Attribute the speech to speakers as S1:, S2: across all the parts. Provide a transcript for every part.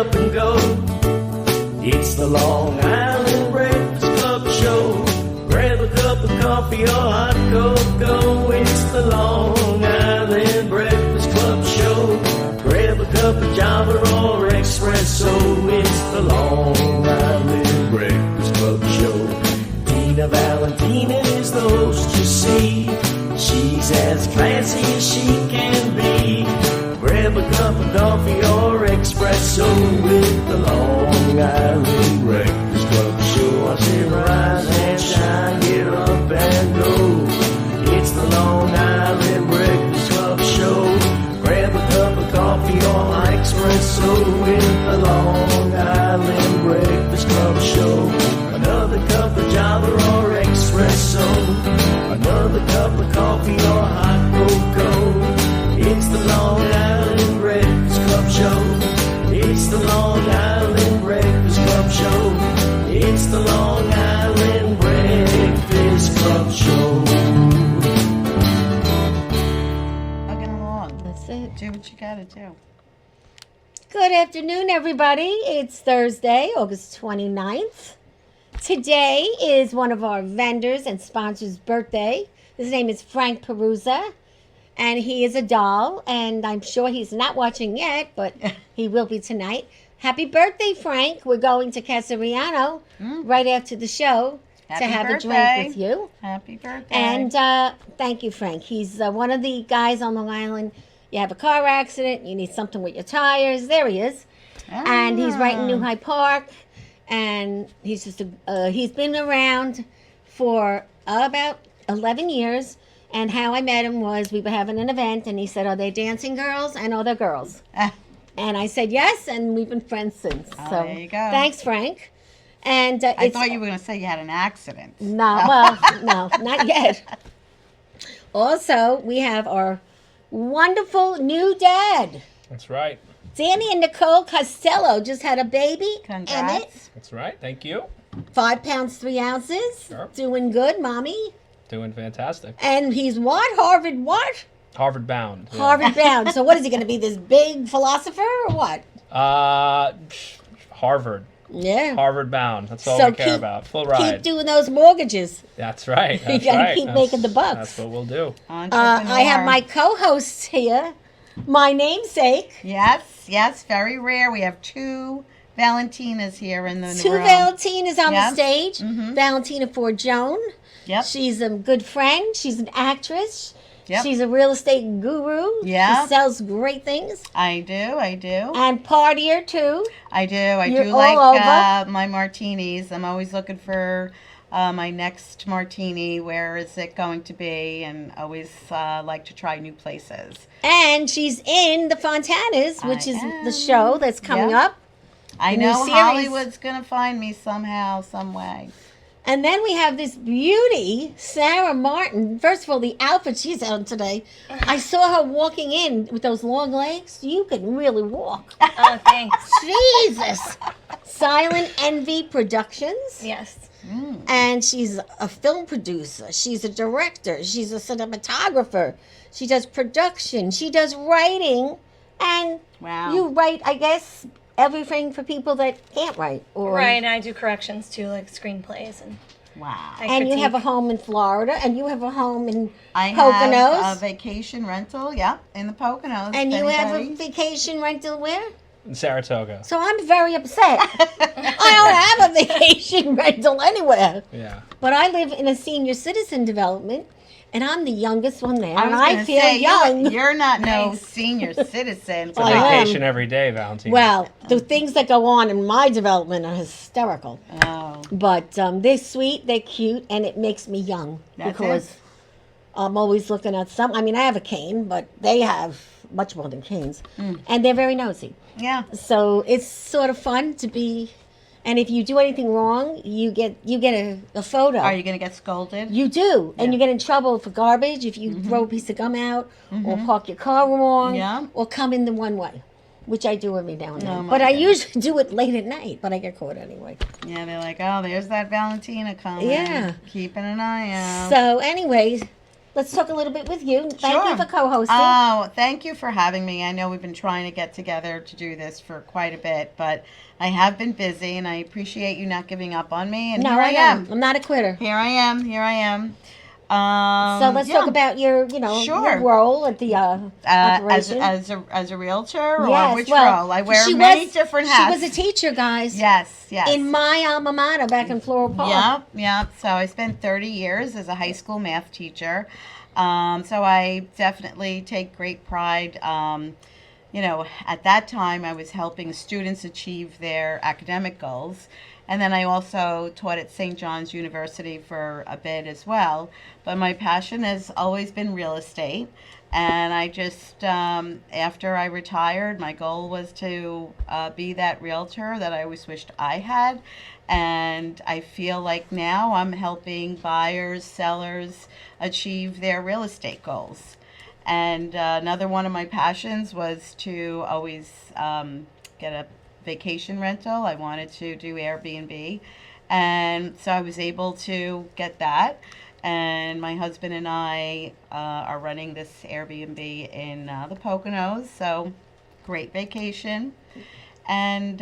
S1: up and go. It's the Long Island Breakfast Club show. Grab a cup of coffee or hot cocoa. It's the Long Island Breakfast Club show. Grab a cup of Java or espresso. It's the Long Island Breakfast Club show. Tina Valentina is the host, you see. She's as classy as she can be. Grab a cup of coffee or espresso with the Long Island Breakfast Club show. I say rise and shine, get up and go. It's the Long Island Breakfast Club show. Grab a cup of coffee or espresso with the Long Island Breakfast Club show. Another cup of Java or espresso. Another cup of coffee or hot cocoa. It's the Long Island Breakfast Club show. It's the Long Island Breakfast Club show. It's the Long Island Breakfast Club show.
S2: Hugging along.
S3: That's it.
S2: Do what you gotta do.
S3: Good afternoon, everybody. It's Thursday, August 29th. Today is one of our vendors and sponsors' birthday. His name is Frank Perusa, and he is a doll, and I'm sure he's not watching yet, but he will be tonight. Happy birthday, Frank. We're going to Casariano right after the show
S2: Happy
S3: to have
S2: birthday.
S3: a drink with you.
S2: Happy birthday.
S3: And thank you, Frank. He's one of the guys on Long Island. You have a car accident, you need something with your tires. There he is. And he's right in New Hyde Park. And he's just he's been around for about 11 years. And how I met him was we were having an event, and he said, "Are they dancing girls and are they girls?" And I said yes, and we've been friends since.
S2: Oh,
S3: So
S2: there you go.
S3: thanks, Frank. And
S2: I thought you were going to say you had an accident.
S3: no, well, no, not yet. Also, we have our wonderful new dad.
S4: That's right.
S3: Danny and Nicole Costello just had a baby.
S2: Congrats.
S3: Emmett,
S4: That's right. Thank you.
S3: 5 pounds, 3 ounces.
S4: Sure.
S3: Doing good, mommy.
S4: Doing fantastic.
S3: And he's what? Harvard what?
S4: Harvard bound. Yeah.
S3: Harvard bound. So what is he going to be, this big philosopher or what?
S4: Harvard.
S3: Yeah.
S4: Harvard bound. That's all
S3: So
S4: we care about. Full ride.
S3: Keep doing those mortgages.
S4: That's right.
S3: You
S4: That's
S3: gotta
S4: right.
S3: keep making the bucks.
S4: That's what we'll do.
S3: I have my co-hosts here. My namesake.
S2: Yes, very rare. We have 2 Valentinas here in the
S3: Two
S2: room.
S3: Valentinas on the
S2: Yep.
S3: stage.
S2: Mhm.
S3: Valentina Ford Joan.
S2: Yep.
S3: She's a good friend. She's an actress.
S2: Yep.
S3: She's a real estate guru.
S2: Yep.
S3: She sells great things.
S2: I do.
S3: And partier too.
S2: I
S3: You're
S2: do
S3: all
S2: like
S3: over.
S2: my martinis. I'm always looking for my next martini. Where is it going to be? And always like to try new places.
S3: And she's in the Fontanas, which
S2: I
S3: is
S2: am.
S3: the show that's coming
S2: Yep.
S3: up.
S2: I
S3: The new
S2: know
S3: series.
S2: Hollywood's going to find me somehow, some way.
S3: And then we have this beauty, Sarah Martin. First of all, the outfit she's on today. I saw her walking in with those long legs. You can really walk.
S5: Oh, thanks.
S3: Jesus. Silent Envy Productions.
S5: Yes.
S3: And she's a film producer. She's a director. She's a cinematographer. She does production. She does writing. And
S2: Wow.
S3: you write, I guess, everything for people that can't write. Or,
S5: Right, and I do corrections too, like screenplays, and
S2: Wow.
S3: And you have a
S5: critique.
S3: home in Florida. And you have a home in
S2: I
S3: Poconos.
S2: have a vacation rental, in the Poconos.
S3: And
S2: if
S3: you have a
S2: anybody-
S3: vacation rental where?
S4: In Saratoga.
S3: So I'm very upset. I don't have a vacation rental anywhere.
S4: Yeah.
S3: But I live in a senior citizen development, and I'm the youngest one there, and
S2: was
S3: I
S2: gonna
S3: feel
S2: say,
S3: young.
S2: You're not no senior citizen.
S4: It's a
S3: I am.
S4: vacation every day, Valentina.
S3: Well, the things that go on in my development are hysterical.
S2: Oh,
S3: But they're sweet, they're cute, and it makes me young.
S2: That's
S3: because
S2: it.
S3: I'm always looking at some. I mean, I have a cane, but they have much more than canes.
S2: Mm.
S3: And they're very nosy.
S2: yeah.
S3: So it's sort of fun to be. And if you do anything wrong, you get a photo.
S2: Are you going to get scolded?
S3: You do, and
S2: Yeah.
S3: you get in trouble for garbage if you throw a piece of gum out, or park your car wrong,
S2: Yeah.
S3: or come in the one way, which I do every now and then.
S2: Oh, my
S3: but I
S2: goodness.
S3: usually do it late at night, but I get caught anyway.
S2: Yeah, they're like, oh, there's that Valentina coming.
S3: Yeah.
S2: Keeping an eye out.
S3: So, anyways, let's talk a little bit with you. Thank you
S2: Sure.
S3: for co-hosting.
S2: Oh, thank you for having me. I know we've been trying to get together to do this for quite a bit, but I have been busy, and I appreciate you not giving up on me. And
S3: no,
S2: here I am.
S3: don't. I'm not a quitter.
S2: Here I am. Here I am.
S3: So let's
S2: yeah.
S3: talk about your,
S2: Sure.
S3: your role at the
S2: as
S3: operation.
S2: as a realtor, or
S3: Yes,
S2: which
S3: well,
S2: role? I wear
S3: she
S2: many
S3: was-
S2: different hats.
S3: She was a teacher, guys.
S2: Yes, yes.
S3: In my alma mater back in Floral Park.
S2: Yep, yep. So I spent 30 years as a high school math teacher. So I definitely take great pride. At that time I was helping students achieve their academic goals. And then I also taught at St. John's University for a bit as well. But my passion has always been real estate. And I just, after I retired, my goal was to be that realtor that I always wished I had. And I feel like now I'm helping buyers, sellers achieve their real estate goals. And another one of my passions was to always get a vacation rental. I wanted to do Airbnb. And so I was able to get that. And my husband and I are running this Airbnb in the Poconos. So great vacation. And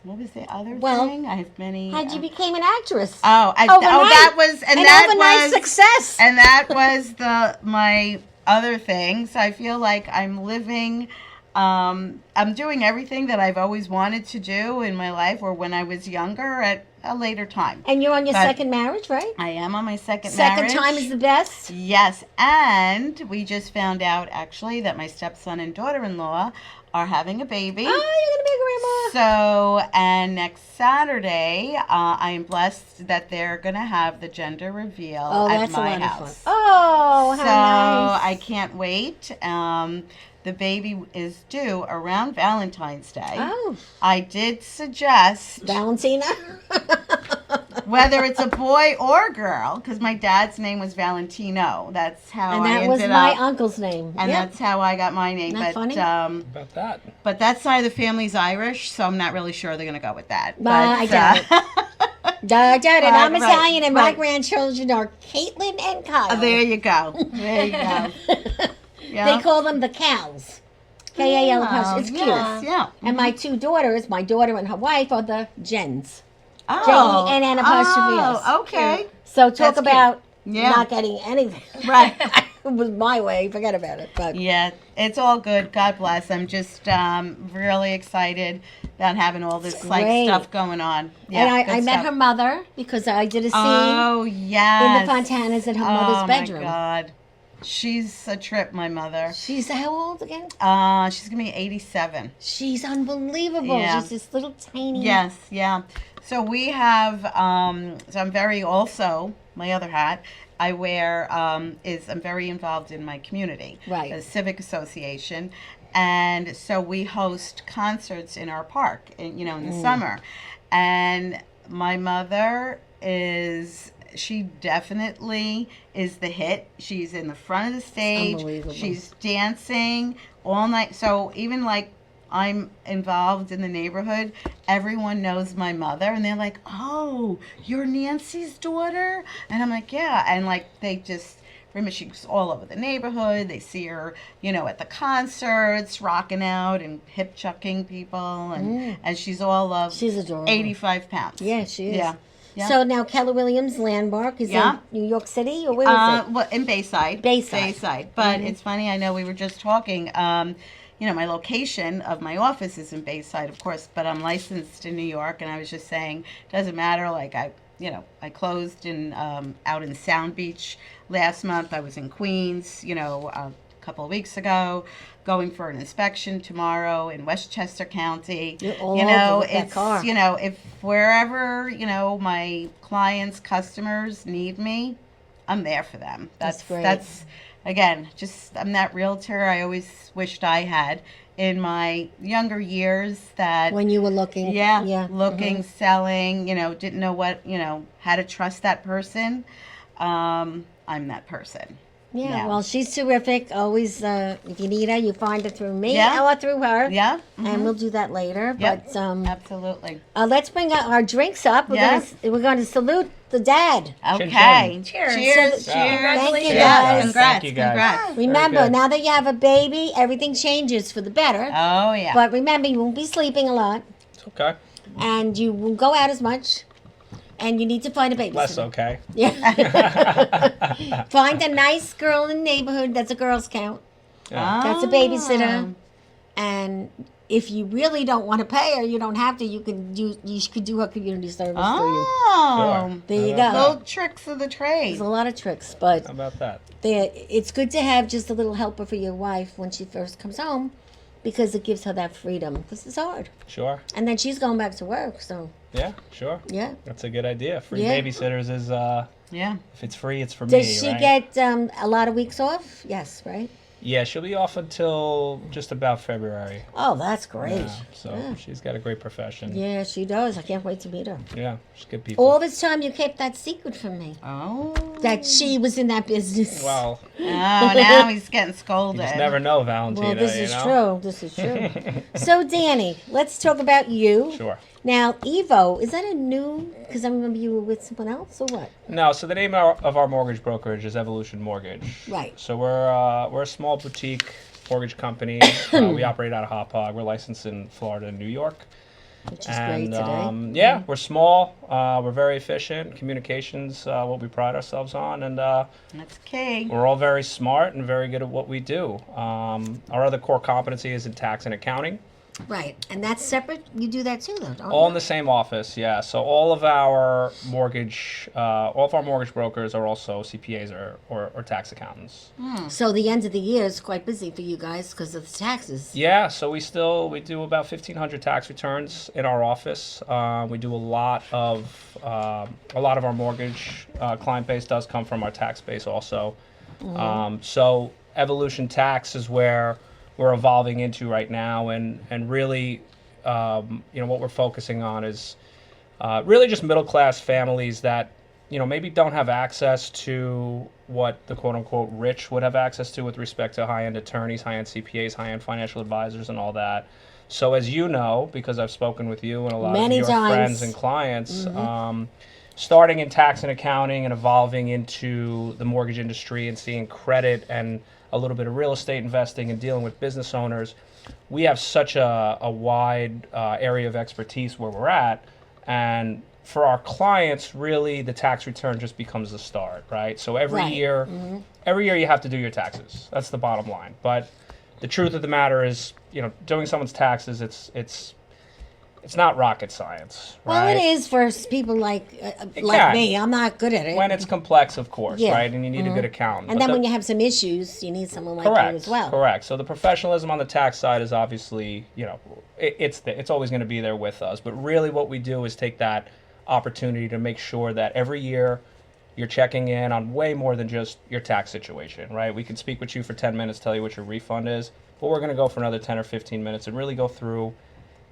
S2: what was the other thing? I have many.
S3: How'd you became an actress? Overnight.
S2: That was
S3: An overnight success.
S2: And that was my other thing. So I feel like I'm living. I'm doing everything that I've always wanted to do in my life, or when I was younger, at a later time.
S3: And you're on your
S2: But
S3: second marriage, right?
S2: I am on my second
S3: Second
S2: marriage.
S3: time is the best.
S2: Yes, and we just found out actually that my stepson and daughter-in-law are having a baby.
S3: Oh, you're gonna be a grandma.
S2: So, and next Saturday, I am blessed that they're going to have the gender reveal
S3: Oh,
S2: at
S3: that's a
S2: my
S3: lot
S2: house.
S3: of fun. Oh,
S2: So
S3: how nice.
S2: I can't wait. The baby is due around Valentine's Day.
S3: Oh,
S2: I did suggest
S3: Valentina.
S2: whether it's a boy or a girl, because my dad's name was Valentino. That's how
S3: And
S2: I
S3: that
S2: ended
S3: was my
S2: up.
S3: uncle's name.
S2: And
S3: Yep.
S2: that's how I got my name.
S3: Isn't that funny?
S4: About that.
S2: But that side of the family's Irish, so I'm not really sure they're going to go with that.
S3: Well,
S2: But,
S3: I doubt it. Doubt it. I'm
S2: Right,
S3: Italian, and my
S2: right.
S3: grandchildren are Caitlin and Kyle.
S2: There you go. There you go. Yeah.
S3: They call them the cows. K-A-L.
S2: Oh,
S3: It's cute.
S2: yes, yeah.
S3: And my two daughters, my daughter and her wife, are the Jens.
S2: Oh.
S3: J-E-N-N apostrophe S.
S2: Oh, okay.
S3: So talk
S2: That's
S3: about
S2: Yeah.
S3: not getting anything.
S2: Right.
S3: It was my way. Forget about it. But
S2: Yeah, it's all good. God bless. I'm just really excited about having all this
S3: great.
S2: stuff going on. Yeah,
S3: and I
S2: good
S3: met
S2: stuff.
S3: her mother because I did a scene
S2: Oh, yes.
S3: in the Fontanas at her mother's bedroom.
S2: Oh, my God. She's a trip, my mother.
S3: She's how old again?
S2: She's going to be 87.
S3: She's unbelievable.
S2: Yeah.
S3: She's this little tiny.
S2: Yes, yeah. So we have, so I'm very also, my other hat, I wear, I'm very involved in my community.
S3: Right.
S2: The Civic Association. And so we host concerts in our park, in the summer. And my mother she definitely is the hit. She's in the front of the stage.
S3: Unbelievable.
S2: She's dancing all night. So even like I'm involved in the neighborhood, everyone knows my mother, and they're like, "Oh, you're Nancy's daughter?" And I'm like, "Yeah." And like they just remember, she's all over the neighborhood. They see her, at the concerts, rocking out and hip chucking people, and she's all of
S3: She's adorable.
S2: 85 pounds.
S3: Yeah, she is.
S2: Yeah. Yeah.
S3: So now Keller Williams Landmark is
S2: Yeah.
S3: in New York City, or where is it?
S2: Well, in Bayside.
S3: Bayside.
S2: But it's funny, I know we were just talking, my location of my office is in Bayside, of course, but I'm licensed in New York, and I was just saying, doesn't matter, like I closed out in Sound Beach last month. I was in Queens, a couple of weeks ago, going for an inspection tomorrow in Westchester County.
S3: You're all over with that
S2: it's
S3: car.
S2: if wherever my clients, customers need me, I'm there for them.
S3: That's great.
S2: That's again, just I'm that realtor I always wished I had in my younger years. That
S3: When you were looking.
S2: yeah, looking, selling, didn't know what, how to trust that person. I'm that person.
S3: Yeah, well, she's terrific. Always, if you need her, you find her through me
S2: Yeah.
S3: or through her.
S2: Yeah.
S3: And we'll do that later.
S2: Yep.
S3: But
S2: Absolutely.
S3: let's bring our drinks up.
S2: Yeah.
S3: We're going to salute the dad.
S2: Okay.
S5: Cheers.
S2: Cheers.
S3: So-
S2: Cheers.
S3: Thank you,
S2: Cheers.
S3: guys.
S2: Congrats.
S4: Thank you, guys.
S2: Congrats.
S3: Remember,
S4: good.
S3: now that you have a baby, everything changes for the better.
S2: Oh yeah.
S3: But remember, you won't be sleeping a lot,
S4: It's okay.
S3: and you won't go out as much, and you need to find a babysitter.
S4: Less okay.
S3: Yeah. Find a nice girl in the neighborhood that's a Girl Scout. That's a babysitter. And if you really don't want to pay her, you don't have to. You could do her community service for you.
S2: Oh.
S4: Sure.
S3: There you
S4: How
S3: go.
S4: about
S2: Little tricks of the trade.
S3: There's a lot of tricks, but
S4: How about that?
S3: it's good to have just a little helper for your wife when she first comes home, because it gives her that freedom. Because it's hard,
S4: Sure.
S3: and then she's going back to work. So
S4: Yeah, sure.
S3: yeah.
S4: That's a good idea. Free
S3: Yeah.
S4: babysitters is,
S2: Yeah.
S4: if it's free, it's for me,
S3: Does she
S4: right?
S3: get a lot of weeks off? Yes, right.
S4: Yeah, she'll be off until just about February.
S3: Oh, that's great.
S4: Yeah, so she's got a great profession.
S3: Yeah, she does. I can't wait to meet her.
S4: Yeah, she's good people.
S3: All this time you kept that secret from me,
S2: Oh.
S3: that she was in that business.
S4: Well,
S2: Oh, now he's getting
S4: you
S2: scolded.
S4: just never know, Valentina.
S3: Well, this
S4: you
S3: is
S4: know?
S3: true. This is true. So, Danny, let's talk about you.
S4: Sure.
S3: Now, Evo, is that a new? Because I remember you were with someone else, or what?
S4: No, so the name of our mortgage brokerage is Evolution Mortgage.
S3: Right.
S4: So we're a small boutique mortgage company. We operate out of Hop Hog. We're licensed in Florida and New York.
S3: Which is great today.
S4: Yeah, we're small. We're very efficient. Communications, what we pride ourselves on, and
S2: That's key.
S4: we're all very smart and very good at what we do. Our other core competency is in tax and accounting.
S3: Right, and that's separate. You do that too, though, don't
S4: All
S3: you?
S4: in the same office, yeah. So all of our mortgage brokers are also CPAs or tax accountants.
S3: So the end of the year is quite busy for you guys because of the taxes.
S4: Yeah, so we do about 1,500 tax returns in our office. We do a lot of our mortgage client base does come from our tax base also. So Evolution Tax is where we're evolving into right now, and really, what we're focusing on is really just middle class families that maybe don't have access to what the quote unquote rich would have access to with respect to high end attorneys, high end CPAs, high end financial advisors, and all that. So as you know, because I've spoken with you and a lot
S3: Many
S4: of your
S3: times.
S4: friends and clients, starting in tax and accounting and evolving into the mortgage industry and seeing credit and a little bit of real estate investing and dealing with business owners, we have such a wide area of expertise where we're at. And for our clients, really, the tax return just becomes the start, right? So every
S3: Right.
S4: year you have to do your taxes. That's the bottom line. But the truth of the matter is, doing someone's taxes, it's not rocket science,
S3: Well,
S4: right?
S3: it is for people like
S4: can.
S3: me. I'm not good at it.
S4: When it's complex, of course,
S3: Yeah.
S4: right? And you need a good accountant.
S3: and
S4: But
S3: then when you have some issues, you need someone like you
S4: correct,
S3: as well.
S4: correct. So the professionalism on the tax side is obviously, it's always going to be there with us. But really, what we do is take that opportunity to make sure that every year you're checking in on way more than just your tax situation, right? We can speak with you for 10 minutes, tell you what your refund is, but we're going to go for another 10 or 15 minutes and really go through,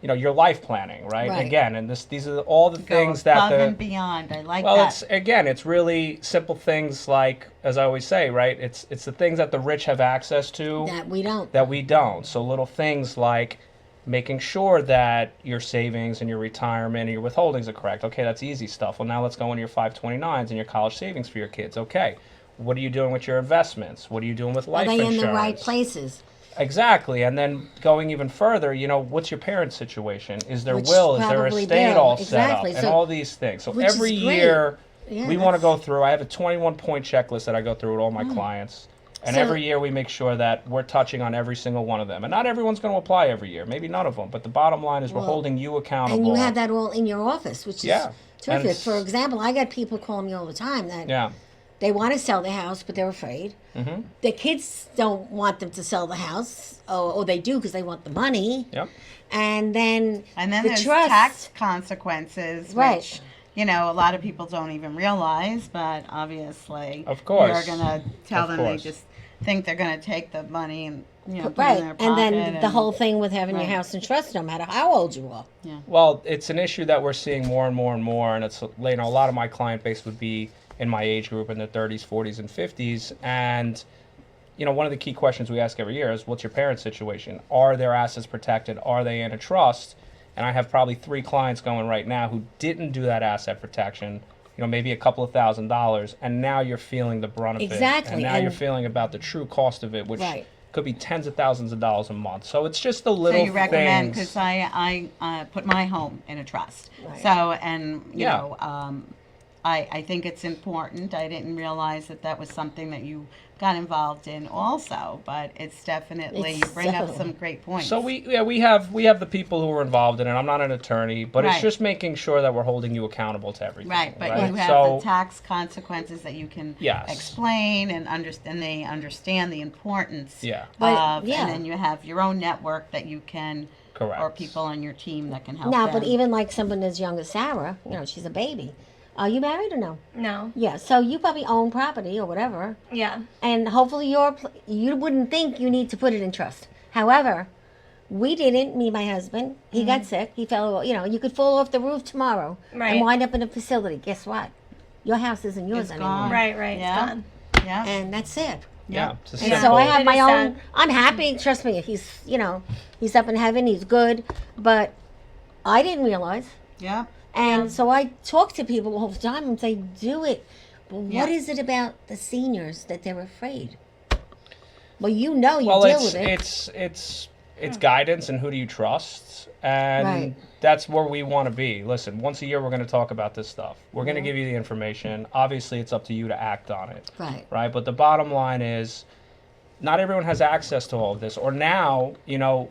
S4: your life planning, right?
S3: Right.
S4: Again, and these are all the
S2: Go
S4: things that
S2: above
S4: the
S2: and beyond. I like
S4: well,
S2: that.
S4: it's really simple things like, as I always say, right? It's the things that the rich have access to
S3: That we don't.
S4: that we don't. So little things like making sure that your savings and your retirement and your withholdings are correct. Okay, that's easy stuff. Well, now let's go into your 529s and your college savings for your kids. Okay, what are you doing with your investments? What are you doing with
S3: Are
S4: life
S3: they
S4: insurance?
S3: in the right places?
S4: Exactly, and then going even further, what's your parents' situation? Is there
S3: Which
S4: will? Is there
S3: probably
S4: estate
S3: do.
S4: all
S3: Exactly.
S4: set up? And
S3: So-
S4: all these things. So
S3: which is
S4: every
S3: great.
S4: year,
S3: Yeah,
S4: we want to
S3: that's-
S4: go through. I have a 21-point checklist that I go through with all my clients. And
S3: So-
S4: every year we make sure that we're touching on every single one of them. And not everyone's going to apply every year. Maybe none of them. But the bottom line is we're holding you accountable.
S3: And you have that all in your office, which is
S4: Yeah.
S3: terrific.
S4: And
S3: For example, I got people calling me all the time that
S4: Yeah.
S3: they want to sell their house, but they're afraid. Mm-hmm. Their kids don't want them to sell the house, or they do because they want the money.
S4: Yep.
S3: And then
S2: And then
S3: the
S2: there's
S3: trust.
S2: tax consequences,
S3: Right.
S2: which a lot of people don't even realize. But obviously,
S4: Of course.
S2: you're gonna tell
S4: Of
S2: them
S4: course.
S2: they just think they're gonna take the money and put it in
S3: Right,
S2: their
S3: and
S2: pocket.
S3: then the whole thing with having
S2: Right.
S3: your house in trust, no matter how old you are.
S4: Well, it's an issue that we're seeing more and more and more. And it's, a lot of my client base would be in my age group in their 30s, 40s, and 50s. And one of the key questions we ask every year is, what's your parents' situation? Are their assets protected? Are they in a trust? And I have probably 3 clients going right now who didn't do that asset protection, maybe a couple of $1,000s, and now you're feeling the brunt of it.
S3: Exactly.
S4: And now you're feeling about the true cost of it, which could be tens of thousands of dollars a month. So it's just the little
S2: So you recommend,
S4: things.
S2: because I put my home in a trust.
S3: Right.
S2: So, and, you know, I think it's important. I didn't realize that was something that you got involved in also, but it's definitely, you bring up some great points.
S4: So we have the people who are involved in it. I'm not an attorney, but it's
S2: Right.
S4: just making sure that we're holding you accountable to everything.
S2: Right, but you have
S4: So,
S2: the tax consequences that you can
S4: Yes.
S2: explain and understand. They understand the importance
S4: Yeah.
S3: But,
S2: of,
S3: yeah.
S2: and then you have your own network that you can,
S4: Correct.
S2: or people on your team that can help
S3: Now,
S2: them.
S3: but even like someone as young as Sarah, she's a baby. Are you married or no?
S5: No.
S3: Yeah, so you probably own property or whatever,
S5: Yeah.
S3: and hopefully you wouldn't think you need to put it in trust. However, we didn't. Me, and my husband, he got sick. He fell. You could fall off the roof tomorrow and
S5: Right.
S3: wind up in a facility. Guess what? Your house isn't yours
S2: It's
S3: anymore.
S2: gone.
S5: Right.
S2: Yeah.
S5: It's gone.
S2: yeah.
S3: And that's it.
S4: Yeah. It's a
S3: And
S4: simple-
S3: so I have
S5: It
S3: my
S5: is
S3: own.
S5: sad.
S3: I'm happy. Trust me. He's up in heaven. He's good. But I didn't realize.
S2: Yeah.
S3: And so I talk to people all the time and say, do it. But
S2: Yeah.
S3: what is it about the seniors that they're afraid? Well, you deal with it.
S4: It's guidance and who do you trust, and
S3: Right.
S4: that's where we want to be. Listen, once a year we're going to talk about this stuff. We're going to give you the information. Obviously, it's up to you to act on it.
S3: Right.
S4: Right. But the bottom line is, not everyone has access to all of this. Or now,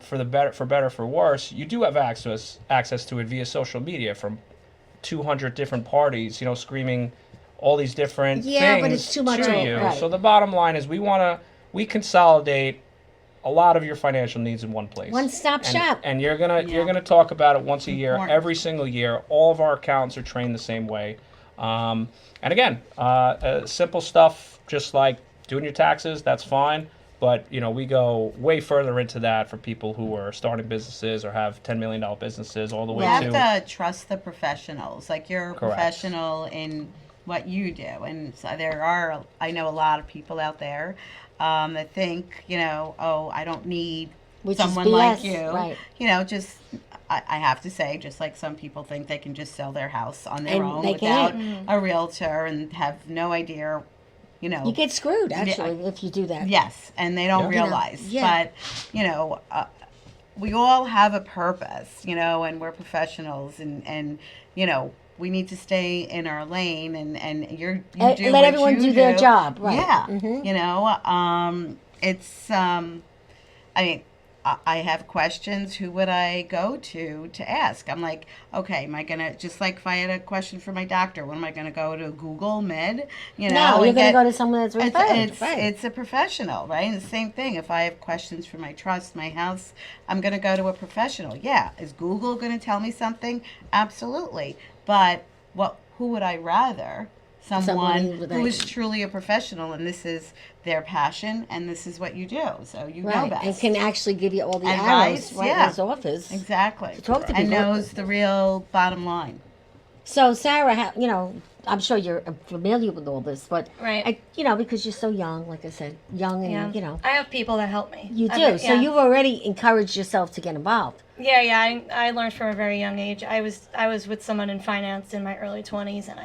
S4: for better, for worse, you do have access to it via social media from 200 different parties, screaming all these different
S3: Yeah,
S4: things
S3: but it's too much
S4: to
S3: of-
S4: you.
S3: right.
S4: So the bottom line is, we consolidate a lot of your financial needs in one place.
S3: One-stop
S4: And-
S3: shop.
S4: And you're gonna talk about it once a year,
S2: Important.
S4: every single year. All of our accountants are trained the same way. And again, simple stuff, just like doing your taxes, that's fine. But we go way further into that for people who are starting businesses or have $10 million businesses, all the way
S2: You have
S4: to
S2: to trust the professionals. Like, you're a
S4: Correct.
S2: professional in what you do, and so I know a lot of people out there that think, oh, I don't need
S3: Which is
S2: someone like
S3: BS,
S2: you.
S3: right.
S2: I have to say, just like some people think they can just sell their house on their
S3: And
S2: own
S3: they
S2: without
S3: can't.
S2: a realtor and have no idea,
S3: You get screwed, actually, if you do that.
S2: Yes, and they don't
S4: Yeah.
S2: realize.
S3: Yeah.
S2: But, we all have a purpose, and we're professionals, and we need to stay in our lane, and you do
S3: Let
S2: what
S3: everyone
S2: you
S3: do their job, right.
S2: Yeah.
S3: Mhm.
S2: It's, I have questions. Who would I go to ask? I'm like, okay, am I going to, just like if I had a question for my doctor, what am I going to go to Google Med?
S3: No, you're going to go to someone that's referred. Right.
S2: It's a professional, right? And the same thing. If I have questions for my trust, my house, I'm going to go to a professional. Yeah. Is Google going to tell me something? Absolutely. But who would I rather? Someone who is truly a professional, and this is their passion, and this is what you do. So you know
S3: Right,
S2: best.
S3: and can actually give you all the
S2: Advice,
S3: arrows right
S2: yeah.
S3: in his office.
S2: Exactly.
S3: To talk to
S2: and
S3: people.
S2: knows the real bottom line.
S3: So, Sarah, I'm sure you're familiar with all this, but
S5: Right.
S3: because you're so young, like I said, young and
S5: Yeah. I have people that help me.
S3: you do.
S5: I've-
S3: So
S5: yeah.
S3: you've already encouraged yourself to get involved.
S5: Yeah. I learned from a very young age. I was with someone in finance in my early 20s, and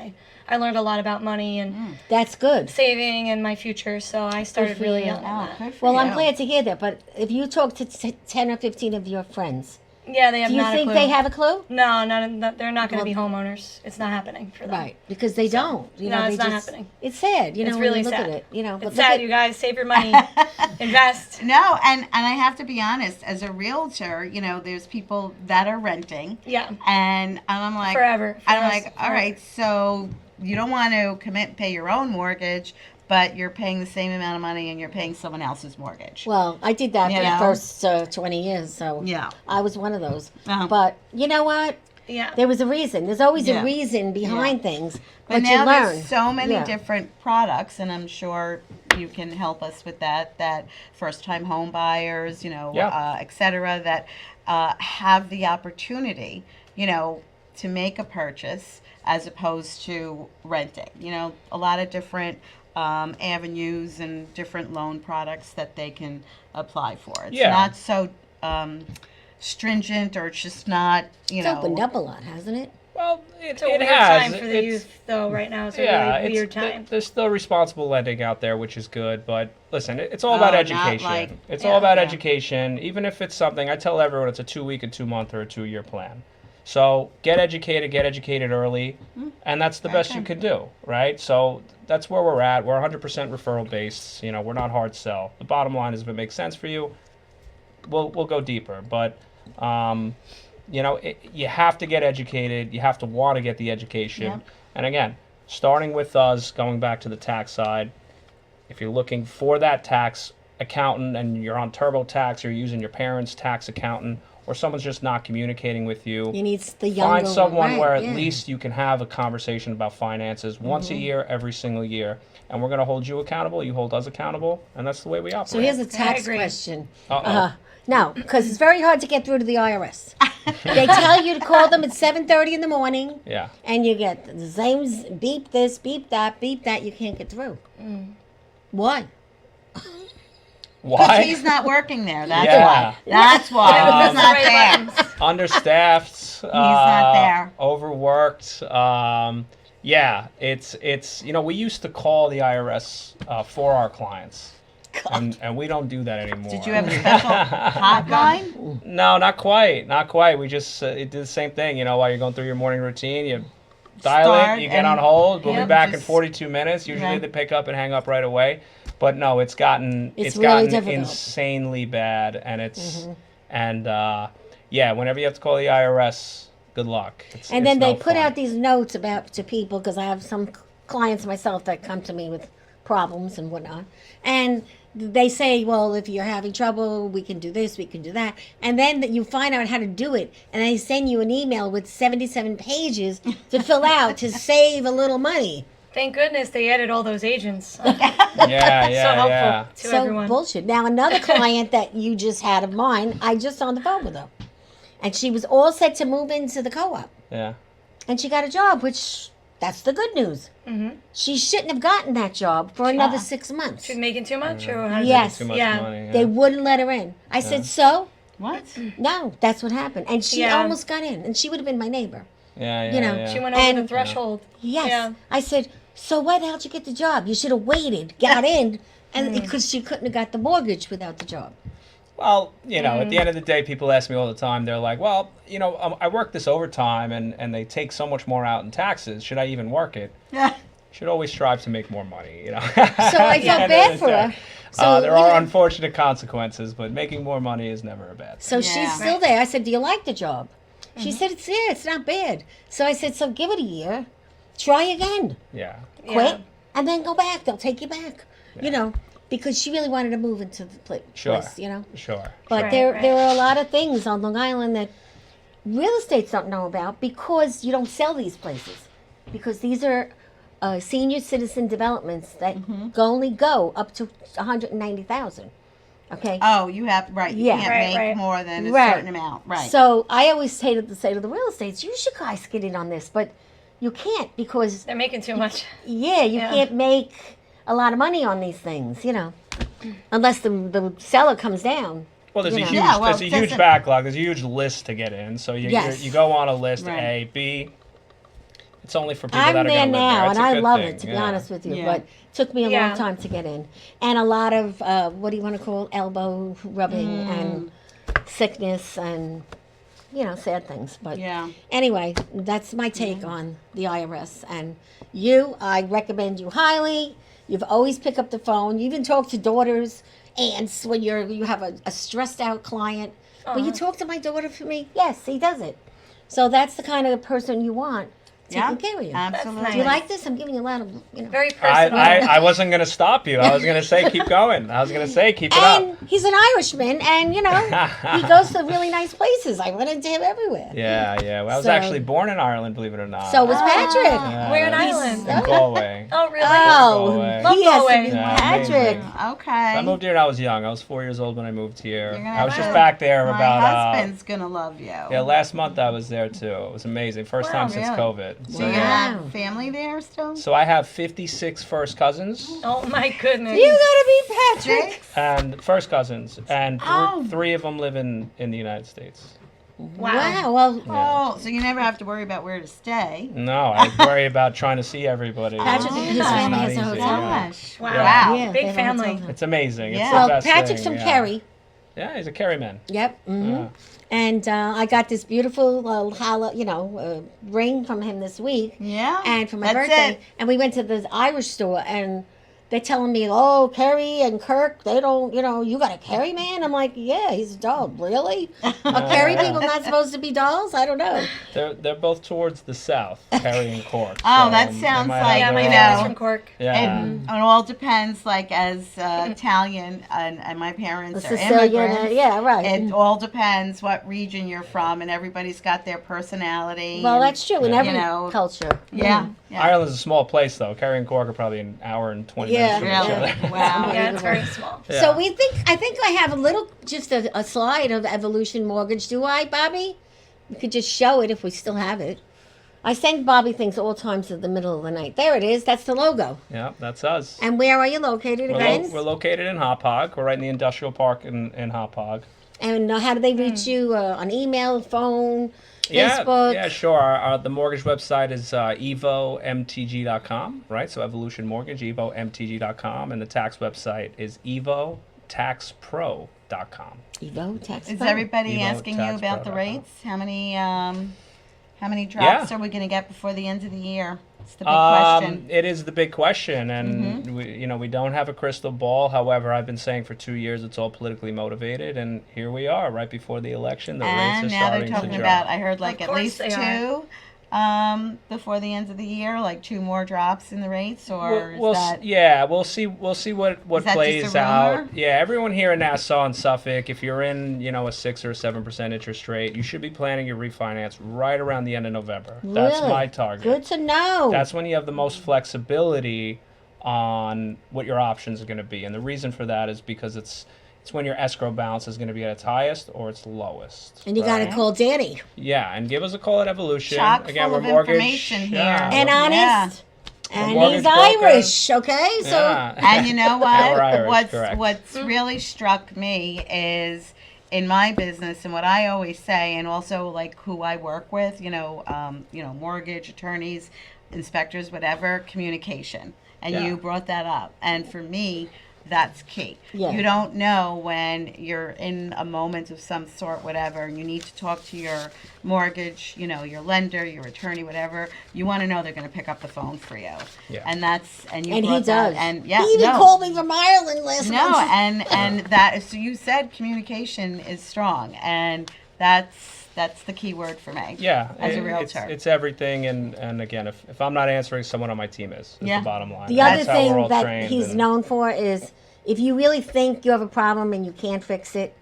S5: I learned a lot about money and
S3: That's good.
S5: saving and my future. So I started
S3: for
S5: really
S3: you.
S5: young. in
S2: Oh,
S5: that.
S2: good for
S3: Well,
S2: you.
S3: I'm glad to hear that. But if you talk to 10 or 15 of your friends,
S5: Yeah, they have
S3: do you
S5: not
S3: think
S5: a clue.
S3: they have a clue?
S5: No, they're not going to be homeowners. It's not happening for them.
S3: Right, because they don't.
S5: no,
S3: they
S5: it's not
S3: just,
S5: happening.
S3: It's sad,
S5: It's
S3: when
S5: really
S3: you look
S5: sad.
S3: at it. But
S5: It's
S3: look
S5: sad,
S3: at-
S5: you guys. Save your money. Invest.
S2: No, and I have to be honest, as a realtor, there's people that are renting.
S5: Yeah.
S2: And I'm like,
S5: Forever.
S2: I'm
S5: For us,
S2: like, all
S5: forever.
S2: right, so you don't want to pay your own mortgage, but you're paying the same amount of money and you're paying someone else's mortgage.
S3: Well, I did that
S2: You
S3: for the
S2: know?
S3: first 20 years, so
S2: Yeah.
S3: I was one of those.
S2: Uh-huh.
S3: But you know what?
S5: Yeah.
S3: There was a reason. There's always
S2: Yeah.
S3: a reason behind things.
S2: But
S3: you
S2: now
S3: learn.
S2: there's so many
S3: Yeah.
S2: different products, and I'm sure you can help us with that first-time home buyers,
S4: Yeah.
S2: et cetera, that have the opportunity, to make a purchase as opposed to renting. You know, a lot of different avenues and different loan products that they can apply for. It's
S4: Yeah.
S2: not so stringent, or it's just not, you
S3: It's
S2: know.
S3: opened up a lot, hasn't it?
S4: Well,
S5: It's a
S4: it
S5: weird
S4: has.
S5: time for the
S4: It's-
S5: youth, though. Right now, it's a
S4: Yeah,
S5: really weird
S4: it's,
S5: time.
S4: there's still responsible lending out there, which is good. But listen, it's all
S2: Oh,
S4: about
S2: not
S4: education.
S2: like-
S4: It's
S2: yeah,
S4: all about
S2: yeah.
S4: education. Even if it's something, I tell everyone it's a 2-week, a 2-month, or a 2-year plan. So get educated early, and that's the best you
S2: Okay.
S4: can do, right? So that's where we're at. We're 100% referral based. You know, we're not hard sell. The bottom line is, if it makes sense for you, we'll go deeper. But you know, you have to get educated. You have to want to get the education.
S2: Yep.
S4: And again, starting with us, going back to the tax side, if you're looking for that tax accountant and you're on TurboTax, or you're using your parents' tax accountant, or someone's just not communicating with you,
S3: You need the younger
S4: find someone
S3: one, right,
S4: where at
S3: yeah.
S4: least you can have a conversation about finances once a year, every single year. And we're going to hold you accountable. You hold us accountable. And that's the way we operate.
S3: So here's a tax
S5: agree.
S3: question.
S4: Uh-oh.
S3: No, because it's very hard to get through to the IRS. They tell you to call them at 7:30 in the morning,
S4: Yeah.
S3: and you get the same beep this, beep that, beep that. You can't get through. Why?
S4: Why?
S2: He's not working there. That's
S4: Yeah.
S2: why. That's why.
S5: Press
S2: He's
S5: the
S2: not
S5: right
S2: there.
S5: buttons.
S4: Understaffed.
S2: not there.
S4: Overworked. Yeah, it's you know, we used to call the IRS for our clients, and we don't do that anymore.
S2: Did you have a special hotline?
S4: No, not quite, not quite. We just it did the same thing. You know, while you're going through your morning routine, you dial
S2: Start
S4: it, you get
S2: and-
S4: on hold. We'll be
S2: Yep,
S4: back in
S2: just-
S4: 42 minutes. Usually
S2: Right.
S4: they pick up and hang up right away. But no, it's gotten
S3: It's
S4: gotten
S3: really difficult.
S4: insanely bad, and it's and yeah, whenever you have to call the IRS, good luck.
S3: And then
S4: it's
S3: they
S4: no
S3: put
S4: fun.
S3: out these notes about to people, because I have some clients myself that come to me with problems and whatnot, and they say, well, if you're having trouble, we can do this, we can do that, and then you find out how to do it, and they send you an email with 77 pages to fill out to save a little money.
S5: Thank goodness they added all those agents.
S4: Yeah, yeah,
S5: so helpful
S4: yeah.
S5: to
S3: So
S5: everyone.
S3: bullshit. Now another client that you just had of mine, I just on the phone with her, and she was all set to move into the co-op,
S4: Yeah.
S3: and she got a job, which that's the good news.
S5: Mm-hmm.
S3: She shouldn't have gotten that job for another
S2: Yeah.
S3: 6 months.
S5: She's making too much, or how does
S3: Yes.
S4: Too much
S5: Yeah.
S4: money. Yeah.
S3: They wouldn't let her in. I said, so?
S2: What?
S3: No, that's what happened. And she
S5: Yeah.
S3: almost got in, and she would have been my neighbor.
S4: yeah, yeah,
S3: you know,
S4: yeah.
S5: She went over
S3: And-
S5: the threshold.
S3: Yes.
S5: Yeah.
S3: I said, so why the hell did you get the job? You should have waited, got in, and because she couldn't have got the mortgage without the job.
S4: Well, you know, at the end of the day, people ask me all the time. They're like, "Well, you know, I work this overtime, and they take so much more out in taxes. Should I even work it?"
S2: Yeah.
S4: Should always strive to make more money, you know.
S3: So I felt bad for her. So
S4: There
S3: you
S4: are
S3: know-
S4: unfortunate consequences, but making more money is never a bad thing.
S3: So she's
S2: Yeah.
S3: still there. I said, do you like the job? She said, it's not bad. So I said, so give it a year, try again,
S4: Yeah.
S3: quit, and then go back. They'll take you back, you know, because she really wanted to move into the place,
S4: Sure.
S3: you know.
S4: Sure.
S3: But
S5: Right,
S3: there
S5: right.
S3: are a lot of things on Long Island that real estates don't know about, because you don't sell these places. Because these are senior citizen developments that only go up to 190,000. Okay.
S2: Oh, you have right. You
S3: Yeah.
S2: can't
S5: Right,
S2: make
S5: right.
S2: more than a
S3: Right.
S2: certain amount. Right.
S3: So I always say to the real estates, you should guys get in on this, but you can't, because
S5: They're making too much.
S3: you
S5: Yeah.
S3: can't make a lot of money on these things, you know, unless the seller comes down.
S4: Well, there's
S3: You
S4: a
S3: know.
S4: huge,
S2: Yeah, well,
S4: there's a huge
S2: doesn't-
S4: backlog. There's a huge list to get in. So
S3: Yes.
S4: you go on a list.
S2: Right.
S4: A, B. It's only for people
S3: I'm
S4: that are
S3: there
S4: going to live
S3: now,
S4: there. It's
S3: and
S4: a
S3: I
S4: good
S3: love
S4: thing,
S3: it, to be
S4: yeah.
S3: honest with you.
S2: Yeah.
S3: But it took me a
S5: Yeah.
S3: long time to get in, and a lot of what do you want to call elbow rubbing and sickness and sad things. But
S2: Yeah.
S3: anyway, that's my take on the IRS. And I recommend you highly. You've always pick up the phone. You even talk to daughters, aunts when you have a stressed out client. Will you talk to my daughter for me? Yes, he does it. So that's the kind of person you want taking care of you.
S2: Absolutely.
S5: nice.
S3: Do you like this? I'm giving you a lot of,
S5: Very personal.
S4: I wasn't going to stop you. I was going to say keep going. I was going to say keep it up.
S3: And he's an Irishman, and he goes to really nice places. I run into him everywhere.
S4: Yeah. Well, I was
S3: So-
S4: actually born in Ireland, believe it or not.
S3: So was Patrick.
S4: Yeah,
S5: We're in
S4: that's-
S5: Ireland.
S4: In Galway.
S5: Oh, really?
S3: Oh,
S4: Galway.
S5: Love
S3: he has to
S5: Galway.
S3: be
S4: Yeah,
S3: Patrick.
S4: amazing.
S2: Okay.
S4: I moved here when I was young. I was 4 years old when I moved here.
S2: You're gonna
S4: I was
S2: have
S4: just
S2: to-
S4: back there
S2: My
S4: about.
S2: husband's gonna love you.
S4: Yeah, last month I was there too. It was amazing. First
S5: Wow,
S4: time since
S2: really?
S4: COVID.
S2: So you
S3: Wow.
S2: have family there still?
S4: So I have 56 first cousins
S5: Oh my goodness.
S3: You gotta be Patrick.
S2: Six?
S4: and first cousins, and
S2: Oh.
S4: three of them live in the United States.
S3: Wow. Well,
S2: Oh, so you never have to worry about where to stay.
S4: No, I worry about trying to see everybody.
S3: Patrick,
S2: Oh,
S3: his
S2: nice.
S3: family
S4: Not
S3: has a
S4: easy,
S3: hotel.
S4: yeah.
S2: Gosh.
S5: Wow.
S2: Wow.
S3: Yeah,
S5: Big
S3: they have a
S5: family.
S3: hotel.
S4: It's amazing. It's
S2: Yeah.
S4: the
S3: Well,
S4: best
S3: Patrick's
S4: thing,
S3: from
S4: yeah.
S3: Kerry.
S4: Yeah, he's a Kerry man.
S3: Yep.
S4: Yeah.
S3: And I got this beautiful ring from him this week.
S2: Yeah.
S3: And for my
S2: That's
S3: birthday,
S2: it.
S3: and we went to the Irish store, and they're telling me, "Oh, Kerry and Kirk, they don't, you got a Kerry man." I'm like, "Yeah, he's a doll." Really? Are Kerry people not supposed to be dolls? I don't know.
S4: They're both towards the south, Kerry and Cork.
S2: Oh,
S4: so
S2: that
S4: they
S2: sounds
S4: might
S2: like,
S5: Yeah,
S4: have
S5: my
S4: their
S5: family's
S4: own-
S5: from Cork.
S4: Yeah.
S2: It all depends, like, as Italian and my parents are
S3: Sicilian,
S2: immigrants.
S3: yeah, right.
S2: It all depends what region you're from, and everybody's got their personality.
S3: Well,
S2: and-
S3: that's true in
S4: Yeah.
S3: every
S2: You know,
S3: culture.
S2: Yeah.
S4: Ireland's a small place, though. Kerry and Cork are probably an hour and 20
S3: Yeah.
S4: minutes from each
S2: Really?
S4: other.
S2: Wow.
S5: Yeah, it's very small.
S4: Yeah.
S3: So I think I have just a slide of Evolution Mortgage. Do I, Bobby? We could just show it if we still have it. I send Bobby things all times at the middle of the night. There it is. That's the logo.
S4: Yeah, that's us.
S3: And where are you located again?
S4: We're located in Hauppauge. We're right in the industrial park in Hauppauge.
S3: And how do they reach you? On email, phone,
S4: Yeah,
S3: Facebook?
S4: yeah, sure. The mortgage website is evomtg.com, right? So Evolution Mortgage, evomtg.com. And the tax website is evotaxpro.com.
S3: Evo Tax.
S2: Is
S3: Pro.
S2: everybody
S4: Evo
S2: asking you
S4: Tax
S2: about the
S4: Pro.com.
S2: rates? How many drops
S4: Yeah.
S2: are we going to get before the end of the year? It's the big question.
S4: It is the big question, and
S2: Mm-hmm.
S4: we don't have a crystal ball. However, I've been saying for 2 years it's all politically motivated, and here we are, right before the election. The
S2: And
S4: rates are
S2: now they're
S4: starting
S2: talking
S4: to
S2: about,
S4: drop.
S2: I heard like
S5: Of
S2: at
S5: course
S2: least
S5: they
S2: two before the end of the year, like 2 more drops in the rates, or is that...
S4: We'll see what
S2: Is that just
S4: plays
S2: a
S4: out.
S2: rumor?
S4: Yeah, everyone here in Nassau and Suffolk, if you're in a 6 or 7% interest rate, you should be planning your refinance right around the end of November. That's
S3: Really?
S4: my target.
S3: Good to know.
S4: That's when you have the most flexibility on what your options are going to be, and the reason for that is because it's when your escrow balance is going to be at its highest or its lowest.
S3: and you got to
S4: right?
S3: call Danny.
S4: Yeah, and give us a call at Evolution.
S2: Chock
S4: Again,
S2: full
S4: we're
S2: of
S4: mortgage.
S2: information here.
S4: Yeah,
S3: And
S4: we're-
S3: honest. And
S4: mortgage
S3: he's
S4: broker.
S3: Irish, okay? So
S4: yeah.
S2: And you know
S4: Yeah, we're
S2: what?
S4: Irish, correct.
S2: What's really struck me is in my business, and what I always say, and also like who I work with, mortgage attorneys, inspectors, whatever, communication. And
S4: Yeah.
S2: you brought that up, and for me, that's key.
S3: Yeah.
S2: You don't know when you're in a moment of some sort, whatever, and you need to talk to your mortgage, your lender, your attorney, whatever. You want to know they're going to pick up the phone for you.
S4: Yeah.
S2: And you
S3: and he
S2: brought that-
S3: does.
S2: And yeah,
S3: he even
S2: no.
S3: called me from Ireland last
S2: No,
S3: month.
S2: and that is, so you said communication is strong, and that's the key word for me.
S4: Yeah,
S2: as a
S4: it's-
S2: realtor.
S4: it's everything, and again, if I'm not answering, someone on my team is
S2: Yeah.
S4: the bottom line.
S3: The
S4: That's
S3: other
S4: how we're
S3: thing
S4: all
S3: that
S4: trained,
S3: he's
S4: and-
S3: known for is if you really think you have a problem and you can't fix it,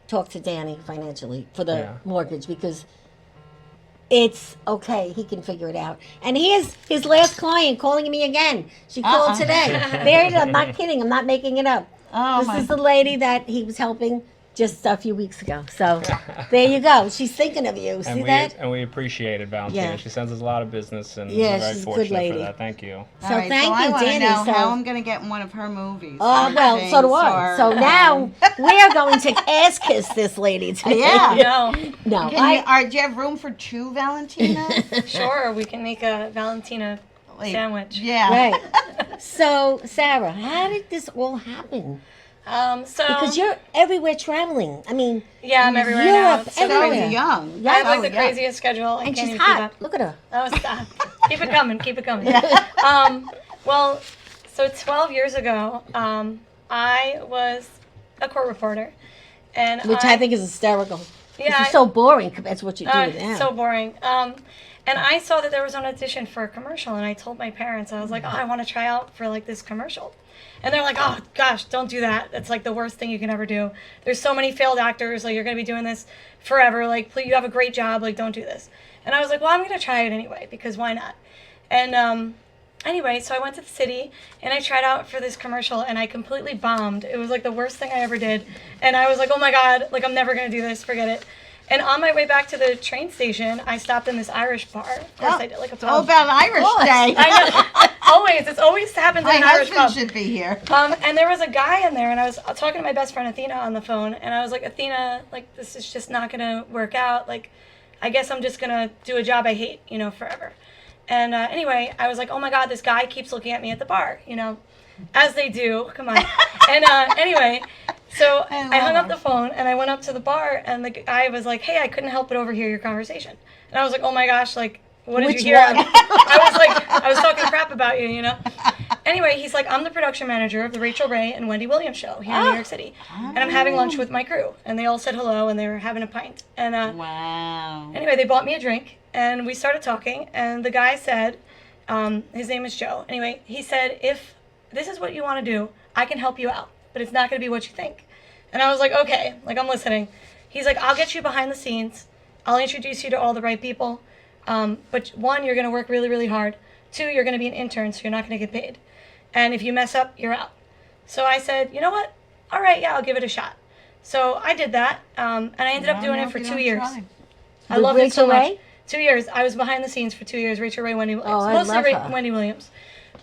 S3: talk to Danny financially for the
S4: Yeah.
S3: mortgage because it's okay. He can figure it out. And here's his last client calling me again. She called today. There it is. I'm not kidding. I'm not making it up.
S2: Oh,
S3: This
S2: my-
S3: is the lady that he was helping just a few weeks ago. So there you go. She's thinking of you. See that?
S4: And we appreciate it, Valentina.
S3: Yeah.
S4: She sends us a lot of business, and
S3: Yeah,
S4: we're very
S3: she's a good
S4: fortunate
S3: lady.
S4: for that. Thank you.
S3: So
S2: All right,
S3: thank
S2: I
S3: you,
S2: want to
S3: Danny.
S2: know
S3: So-
S2: how I'm going to get in one of her movies.
S3: Oh, well, so do I. So now we're going to ass kiss this lady today.
S2: Yeah.
S5: No,
S3: No,
S2: do you have room for 2 Valentinas?
S5: sure, we can make a Valentina
S2: Like,
S5: sandwich.
S2: Yeah.
S3: right. So, Sarah, how did this all happen?
S5: So
S3: Because you're everywhere traveling. I mean,
S5: yeah, I'm everywhere now.
S3: Europe,
S5: It's so
S3: everywhere.
S5: crazy.
S2: So young.
S5: I have like
S2: So
S5: the
S2: young.
S5: craziest schedule. I
S3: and
S5: can't
S3: she's
S5: even
S3: hot.
S5: keep up.
S3: Look at her.
S5: Oh, stop. Keep it coming. Keep it coming. Well, so 12 years ago, I was a court reporter, and
S3: Which I think is hysterical.
S5: yeah,
S3: It's so boring compared to what you do now.
S5: it's so boring. And I saw that there was an audition for a commercial, and I told my parents, I was like, oh, I want to try out for like this commercial. And they're like, oh gosh, don't do that. That's like the worst thing you can ever do. There's so many failed actors. Like, you're going to be doing this forever. Like, please, you have a great job. Like, don't do this. And I was like, well, I'm going to try it anyway, because why not? And anyway, so I went to the city and I tried out for this commercial and I completely bombed. It was like the worst thing I ever did. And I was like, oh my God, like I'm never going to do this. Forget it. And on my way back to the train station, I stopped in this Irish bar. Of course, I did like a
S2: It's all about Irish Day.
S5: I know. Always. It's always happens
S2: My
S5: in an Irish
S2: husband
S5: pub.
S2: should be here.
S5: And there was a guy in there, and I was talking to my best friend Athena on the phone, and I was like, Athena, like, this is just not gonna work out. Like, I guess I'm just gonna do a job I hate, forever. And anyway, I was like, oh my God, this guy keeps looking at me at the bar, as they do. Come on. And anyway, so I hung up the phone, and I went up to the bar, and the guy was like, hey, I couldn't help but overhear your conversation. And I was like, oh my gosh, like, what did
S3: Which
S5: you hear?
S3: one?
S5: I was talking crap about you, Anyway, he's like, I'm the production manager of the Rachel Ray and Wendy Williams show here in New York City. And I'm having lunch with my crew. And they all said hello, and they were having a pint. And
S2: Wow.
S5: anyway, they bought me a drink, and we started talking. And the guy said, his name is Joe. Anyway, he said, if this is what you want to do, I can help you out. But it's not going to be what you think. And I was like, okay, like I'm listening. He's like, I'll get you behind the scenes. I'll introduce you to all the right people. But one, you're going to work really, really hard. Two, you're going to be an intern, so you're not going to get paid. And if you mess up, you're out. So I said, you know what? All right, yeah, I'll give it a shot. So I did that, and I ended up doing it for 2 years. I
S3: With
S5: loved it so
S3: Rachel
S5: much.
S3: Ray?
S5: 2 years. I was behind the scenes for 2 years. Rachel Ray, Wendy Williams.
S3: Oh, I
S5: Mostly
S3: love her.
S5: Wendy Williams.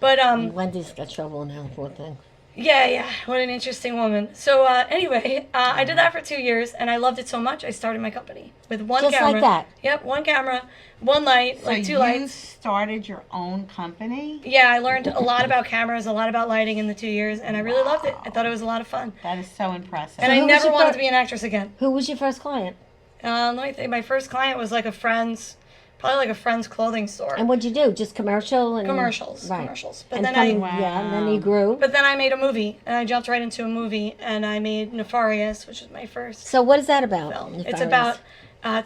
S5: But
S3: Wendy's got trouble now, poor thing.
S5: yeah, what an interesting woman. So anyway, I did that for 2 years, and I loved it so much, I started my company with one
S3: Just
S5: camera.
S3: like that?
S5: Yep, one camera, one light,
S2: So
S5: like two
S2: you
S5: lights.
S2: started your own company?
S5: Yeah, I learned a lot about cameras, a lot about lighting in the 2 years, and I really loved it. I thought it was a lot of fun.
S2: That is so impressive.
S5: And
S3: who
S5: I
S3: was
S5: never
S3: your
S5: wanted
S3: fir-
S5: to be an actress again.
S3: Who was your first client?
S5: Let me think. My first client was like a friend's, probably like a friend's clothing store.
S3: And what'd you do? Just commercial and
S5: Commercials.
S3: Right.
S5: Commercials. But
S3: And
S5: then
S3: coming,
S5: I
S3: yeah, and then you grew.
S5: but then I made a movie, and I jumped right into a movie, and I made Nefarious, which is my first
S3: So what is that about?
S5: film.
S3: Nefarious?
S5: It's about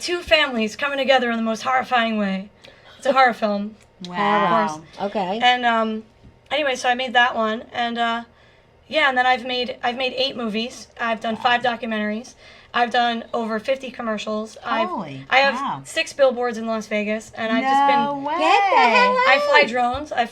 S5: two families coming together in the most horrifying way. It's a horror film.
S2: Wow.
S3: Okay.
S5: And anyway, so I made that one, and yeah, and then I've made 8 movies. I've done 5 documentaries. I've done over 50 commercials.
S2: Holy
S5: I have
S2: cow.
S5: 6 billboards in Las Vegas, and I've just
S2: No
S5: been.
S2: way.
S3: Get the hell out.
S5: I fly drones. I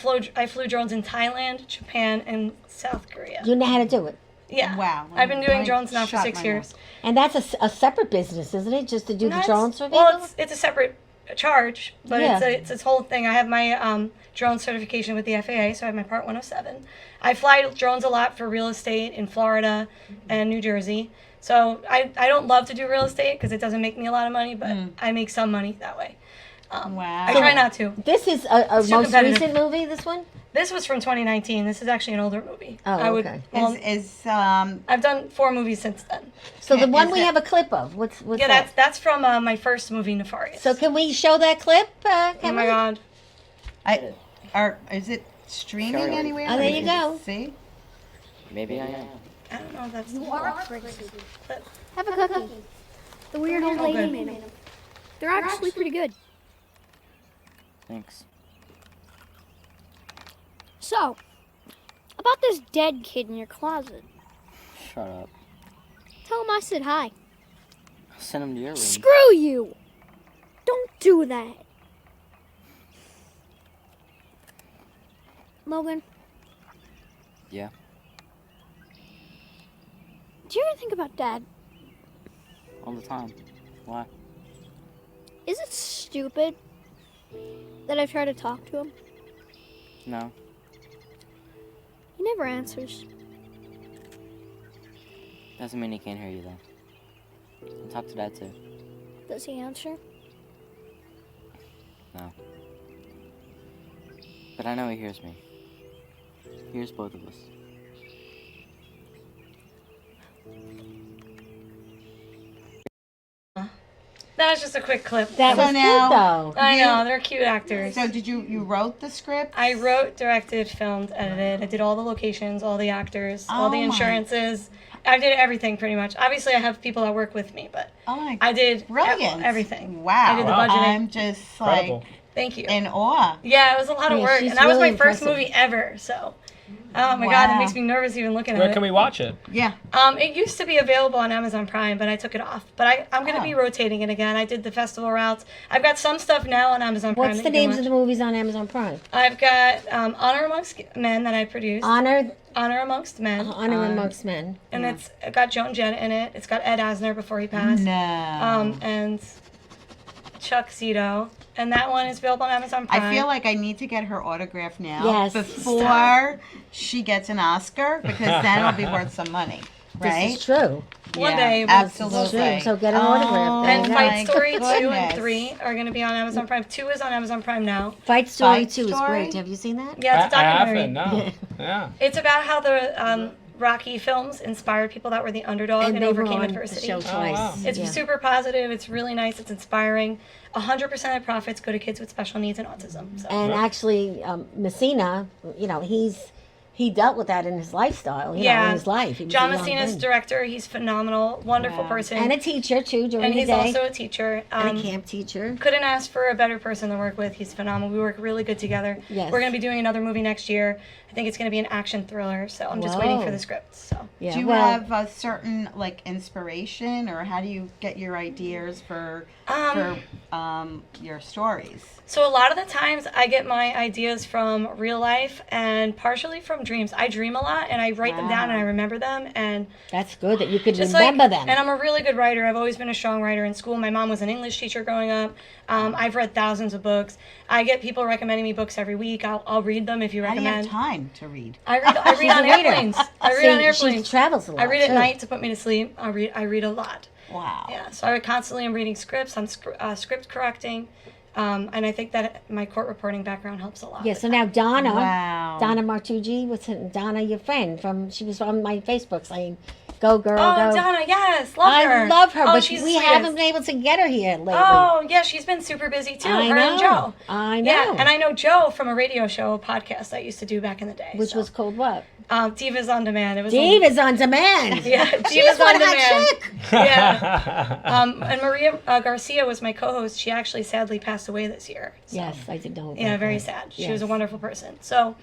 S5: flew drones in Thailand, Japan, and South Korea.
S3: You know how to do it.
S5: Yeah.
S2: Wow.
S5: I've been doing
S2: I
S5: drones now for
S2: shot
S5: 6
S2: my
S5: years.
S2: mouth.
S3: And that's a separate business, isn't it? Just to do
S5: No,
S3: the
S5: it's-
S3: drones for people?
S5: Well, it's a separate charge, but
S3: Yeah.
S5: it's this whole thing. I have my drone certification with the FAA, so I have my Part 107. I fly drones a lot for real estate in Florida and New Jersey. So I don't love to do real estate because it doesn't make me a lot of money, but I make some money that way.
S2: Wow.
S5: I try not to.
S3: This is a
S5: too
S3: most
S5: competitive.
S3: recent movie, this one?
S5: This was from 2019. This is actually an older movie.
S3: Oh,
S5: I would,
S3: okay.
S5: well,
S2: Is
S5: I've done 4 movies since then.
S3: So the
S2: Is
S3: one we
S2: it-
S3: have a clip of, what's
S5: Yeah,
S3: that?
S5: that's from my first movie, Nefarious.
S3: So can we show that clip?
S5: Oh
S3: Can
S5: my
S3: we?
S5: God.
S2: is it streaming
S6: Sorry.
S2: anywhere?
S3: Oh, there you go.
S2: See?
S6: Maybe I am.
S5: I don't know if that's.
S7: Have a cookie. The weird old lady made them. They're actually pretty good.
S6: Thanks.
S7: So, about this dead kid in your closet.
S6: Shut up.
S7: Tell him I said hi.
S6: I'll send him to your room.
S7: Screw you! Don't do that. Logan,
S6: Yeah.
S7: do you ever think about Dad?
S6: All the time. Why?
S7: Is it stupid that I try to talk to him?
S6: No.
S7: He never answers.
S6: Doesn't mean he can't hear you though. I'll talk to Dad too.
S7: Does he answer?
S6: No. But I know he hears me. He hears both of us.
S5: That was just a quick clip.
S3: That
S2: So
S3: was
S2: now-
S3: cute, though.
S5: I know, they're cute actors.
S2: So did you wrote the script?
S5: I wrote, directed, filmed, edited. I did all the locations, all the actors, all the
S2: Oh my-
S5: insurances. I did everything pretty much. Obviously, I have people that work with me, but
S2: Oh my
S5: I did
S2: brilliant.
S5: everything.
S2: Wow.
S5: I did the
S4: Wow.
S5: budgeting.
S2: I'm just like
S4: Incredible.
S5: Thank you.
S2: in awe.
S5: Yeah, it was a lot of
S3: Yeah,
S5: work,
S3: she's
S5: and that was
S3: really
S5: my first
S3: impressive.
S5: movie ever. So, oh my God, it
S2: Wow.
S5: makes me nervous even looking
S4: Where
S5: at
S4: can
S5: it.
S4: we watch it?
S2: Yeah.
S5: It used to be available on Amazon Prime, but I took it off. But I'm going to be
S2: Oh.
S5: rotating it again. I did the festival routes. I've got some stuff now on Amazon Prime.
S3: What's
S5: that
S3: the
S5: you can
S3: names of the
S5: watch.
S3: movies on Amazon Prime?
S5: I've got Honor Amongst Men that I produced.
S3: Honor,
S5: Honor Amongst Men.
S3: Honor Amongst Men.
S5: And it's got Joan Jett in it. It's got Ed Asner before he passed.
S2: No.
S5: And Chuck Zito. And that one is available on Amazon Prime.
S2: I feel like I need to get her autograph now
S3: Yes.
S2: before she gets an Oscar, because then it'll be worth some money, right?
S3: This is true.
S5: One
S2: Yeah,
S5: day,
S2: absolutely.
S3: So get an autograph. There
S5: And
S3: you go.
S5: Fight
S2: my
S5: Story 2
S2: goodness.
S5: and 3 are going to be on Amazon Prime. 2 is on Amazon Prime now.
S3: Fight Story
S2: Fight
S3: 2 is
S2: Story?
S3: great. Have you seen that?
S5: Yeah, it's a
S4: I
S5: documentary.
S4: haven't, no. Yeah.
S5: It's about how the Rocky films inspired people that were the underdog and,
S3: they were
S5: overcame
S3: on
S5: adversity.
S3: the show twice.
S4: wow.
S5: It's
S3: Yeah.
S5: super positive. It's really nice. It's inspiring. 100% of profits go to kids with special needs and autism. So.
S3: And actually, Messina, you know, he dealt with that in his lifestyle, you know, in his life. He was
S5: John
S3: a young
S5: Messina's
S3: man.
S5: director. He's phenomenal, wonderful
S2: Wow.
S5: person.
S3: And a teacher, too, during
S5: And
S3: the
S5: he's
S3: day.
S5: also a teacher.
S3: And a camp teacher.
S5: Couldn't ask for a better person to work with. He's phenomenal. We work really good together.
S3: Yes.
S5: We're going to be doing another movie next year. I think it's going to be an action thriller, so I'm just waiting
S3: Whoa.
S5: for the script. So.
S3: Yeah,
S2: Do you
S3: well,
S2: have a certain inspiration, or how do you get your ideas for your stories?
S5: So a lot of the times I get my ideas from real life and partially from dreams. I dream a lot and I write them down and I remember them, and
S3: that's good that you could
S5: just
S3: remember
S5: like,
S3: them.
S5: And I'm a really good writer. I've always been a strong writer in school. My mom was an English teacher growing up. I've read thousands of books. I get people recommending me books every week. I'll read them if you
S2: How do you have
S5: recommend.
S2: time to read?
S5: I read on
S3: a reader.
S5: airplanes. I read on
S3: She
S5: airplanes.
S3: travels a lot,
S5: I read at
S3: too.
S5: night to put me to sleep. I read a lot.
S2: Wow.
S5: Yeah, so I constantly am reading scripts. I'm script correcting, and I think that my court reporting background helps a lot.
S3: Yeah, so now Donna,
S2: Wow.
S3: Donna Martucci, Donna, your friend, she was on my Facebook saying, go girl,
S5: Oh,
S3: go.
S5: Donna, yes, love her.
S3: I love her,
S5: Oh,
S3: but
S5: she's
S3: we
S5: the
S3: haven't
S5: sweetest.
S3: been able to get her here lately.
S5: Oh, yeah, she's been super busy too.
S3: I
S5: her and
S3: know.
S5: Joe.
S3: I know.
S5: Yeah, and I know Joe from a radio show, a podcast I used to do back in the day.
S3: Which
S5: so.
S3: was called what?
S5: Divas on Demand. It was
S3: Divas on Demand.
S5: Yeah,
S3: She's
S5: Divas
S3: one
S5: on
S3: hot
S5: Demand.
S3: chick.
S5: Yeah. And Maria Garcia was my co-host. She actually sadly passed away this year. So.
S3: Yes, I did know about
S5: Yeah, very
S3: that.
S5: sad. She
S3: Yes.
S5: was a wonderful person. So,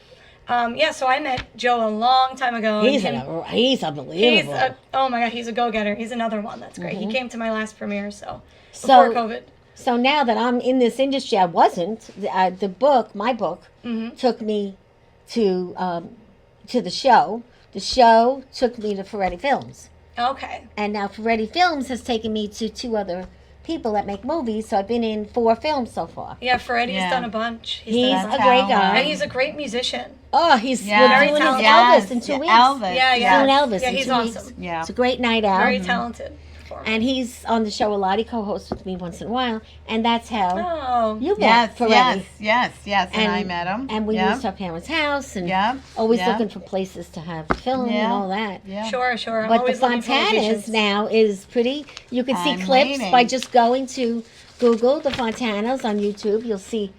S5: so I met Joe a long time ago.
S3: He's
S5: He's
S3: unbelievable.
S5: oh my God, he's a go-getter. He's another one that's great. He came to my last premiere, so
S3: So-
S5: before COVID.
S3: So now that I'm in this industry, I wasn't. The book, my book,
S5: Mm-hmm.
S3: took me to the show. The show took me to Ferretti Films.
S5: Okay.
S3: And now Ferretti Films has taken me to 2 other people that make movies. So I've been in 4 films so far.
S5: Yeah, Freddie's
S2: Yeah.
S5: done a bunch.
S3: He's
S5: done
S3: a
S5: bunch.
S3: great guy.
S5: And he's a great musician.
S3: Oh, he's
S2: Yeah.
S3: we're
S5: Very
S3: doing his
S5: talented.
S3: Elvis in 2
S2: yeah,
S3: weeks.
S2: Elvis.
S5: Yeah, yeah.
S3: Doing Elvis
S5: Yeah,
S3: in
S5: he's
S3: 2
S5: awesome.
S3: weeks.
S2: Yeah.
S3: It's a great night out.
S5: Very talented performer.
S3: And he's on the show a lot. He co-hosts with me once in a while. And that's how
S5: Oh.
S3: you met
S2: Yes,
S3: Ferretti.
S2: yes. And I met him.
S3: And we
S2: yeah.
S3: used our parents' house and
S2: Yeah,
S3: always
S2: yeah.
S3: looking for places to have film and
S2: Yeah.
S3: all that.
S2: Yeah.
S5: Sure. I'm
S3: But the
S5: always looking for
S3: Fontanas
S5: locations.
S3: now is pretty. You can see
S2: I'm
S3: clips
S2: waiting.
S3: by just going to Google the Fontanas on YouTube. You'll see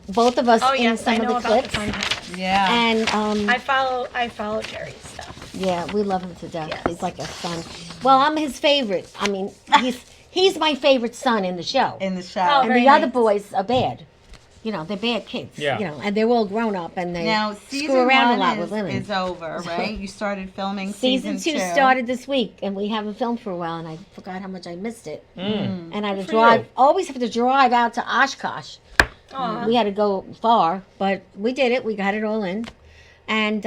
S3: both of us
S5: Oh
S3: in
S5: yes, I
S3: some
S5: know
S3: of the
S5: about the
S3: clips.
S5: Fontanas.
S2: Yeah.
S3: And
S5: I follow Jerry's stuff.
S3: yeah, we love him to death.
S5: Yes.
S3: He's like a son. Well, I'm his favorite. I mean, he's my favorite son in the show.
S2: in the show.
S5: Oh,
S3: And
S5: very
S3: the other
S5: nice.
S3: boys are bad. You know, they're bad kids.
S4: Yeah.
S3: You know, and they're all grown up and they
S2: Now,
S3: screw
S2: season
S3: around
S2: one
S3: a lot with women.
S2: is over, right? You started filming
S3: Season
S2: season
S3: 2
S2: two.
S3: started this week, and we haven't filmed for a while, and I forgot how much I missed it.
S4: Mm.
S3: And I had to
S4: for
S3: drive,
S4: you.
S3: always have to drive out to Oshkosh.
S5: Aw.
S3: We had to go far, but we did it. We got it all in. And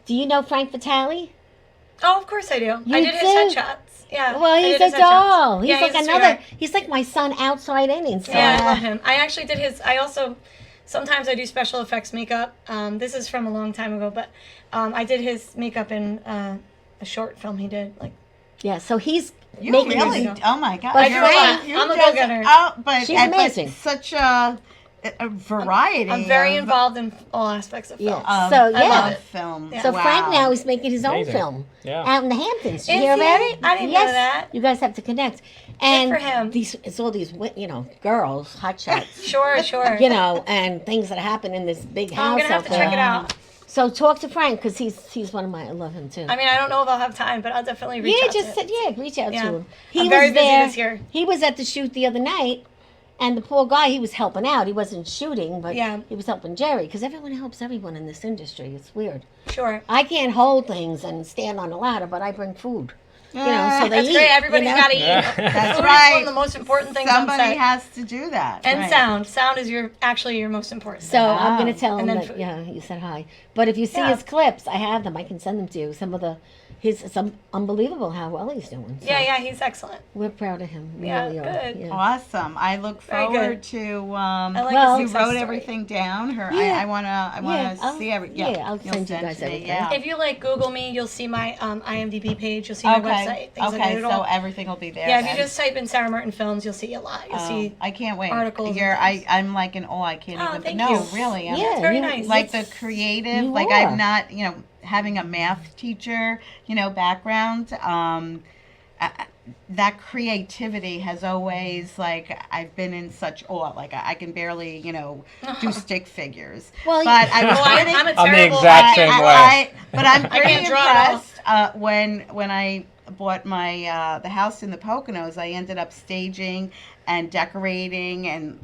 S3: do you know Frank Vitale?
S5: Oh, of course I do.
S3: You
S5: I did his
S3: do?
S5: headshots. Yeah.
S3: Well,
S5: I
S3: he's
S5: did
S3: a
S5: his headshots.
S3: doll. He's
S5: Yeah,
S3: like
S5: a
S3: another.
S5: sweetheart.
S3: He's like my son outside and inside.
S5: Yeah, I love him. I actually did his. I also sometimes I do special effects makeup. This is from a long time ago, but I did his makeup in a short film he did. Like
S3: Yeah, so he's
S2: You
S3: making
S2: really?
S3: his,
S2: Oh my God!
S3: But
S2: You're
S3: Frank-
S2: you
S5: I'm a
S2: just-
S5: go-getter.
S2: Oh, but
S3: She's
S2: but
S3: amazing.
S2: such a variety.
S5: I'm very
S2: of-
S5: involved in all aspects of film.
S3: Yeah.
S2: Of,
S3: So,
S2: of
S3: yeah.
S2: film.
S5: Yeah.
S3: So
S2: Wow.
S3: Frank now is making his own
S4: Amazing.
S3: film
S4: Yeah.
S3: out in the Hamptons. Did you
S5: Is
S3: hear about
S5: he?
S3: it?
S5: I didn't know
S3: yes.
S5: that.
S3: You guys have to connect. And
S5: for him.
S3: it's all these girls, hot shots,
S5: Sure.
S3: you know, and things that happen in this big
S5: I'm
S3: house
S5: gonna have
S3: out
S5: to
S3: there.
S5: check it out.
S3: So talk to Frank because he's one of my. I love him too.
S5: I mean, I don't know if I'll have time, but I'll definitely reach
S3: yeah,
S5: out
S3: just
S5: to him.
S3: reach out
S5: Yeah.
S3: to him. He
S5: I'm
S3: was
S5: very busy
S3: there.
S5: this year.
S3: He was at the shoot the other night, And the poor guy, he was helping out. He wasn't shooting, but
S5: Yeah.
S3: he was helping Jerry because everyone helps everyone in this industry. It's weird.
S5: Sure.
S3: I can't hold things and stand on a ladder, but I bring food. You know, so they
S5: That's
S3: eat.
S5: great. Everybody's
S3: you know?
S5: got to eat.
S2: That's
S5: Food is
S2: right.
S5: one of the most important things on
S2: Somebody
S5: set.
S2: has to do that.
S5: And
S2: right.
S5: sound. Sound is actually your most important.
S3: So I'm going
S2: Wow.
S3: to tell him
S5: And then
S3: that,
S5: food.
S3: yeah, you said hi. But if you see
S5: Yeah.
S3: his clips, I have them. I can send them to you. Some of the, it's unbelievable how well he's doing. So
S5: Yeah, he's excellent.
S3: We're proud of him. We
S5: Yeah,
S3: really are.
S5: good.
S3: Yeah.
S2: Awesome. I look
S5: Very
S2: forward
S5: good.
S2: to.
S5: I like
S3: Well-
S2: you
S5: his
S2: wrote
S5: story.
S2: everything down.
S3: Yeah.
S2: I wanna
S3: I'll-
S2: see every.
S3: yeah, I'll
S2: you'll
S3: send you guys
S2: to me,
S3: everything.
S2: Yeah.
S5: If you like Google me, you'll see my IMDb page. You'll see my website.
S2: Okay.
S5: Things like
S2: Okay.
S5: that.
S2: So everything will be there.
S5: Yeah, if
S2: then.
S5: you just type in Sarah Martin Films, you'll see a lot. You'll see.
S2: I can't wait.
S5: articles and
S2: I'm like in awe. I can't
S5: Oh,
S2: even.
S5: thank
S2: no,
S5: you.
S2: really. I'm
S3: Yeah,
S5: very
S3: you-
S5: nice.
S2: like the creative.
S3: You
S2: Like
S3: are.
S2: I'm not. Having a math teacher. Background. That creativity has always I've been in such awe. Like I can barely do stick figures.
S3: Well,
S2: but I was
S5: Oh,
S2: pretty-
S5: I'm a
S4: I'm the
S5: terrible.
S4: exact same way.
S2: but I'm pretty
S5: can't draw at all.
S2: impressed. When I bought my the house in the Poconos, I ended up staging and decorating, and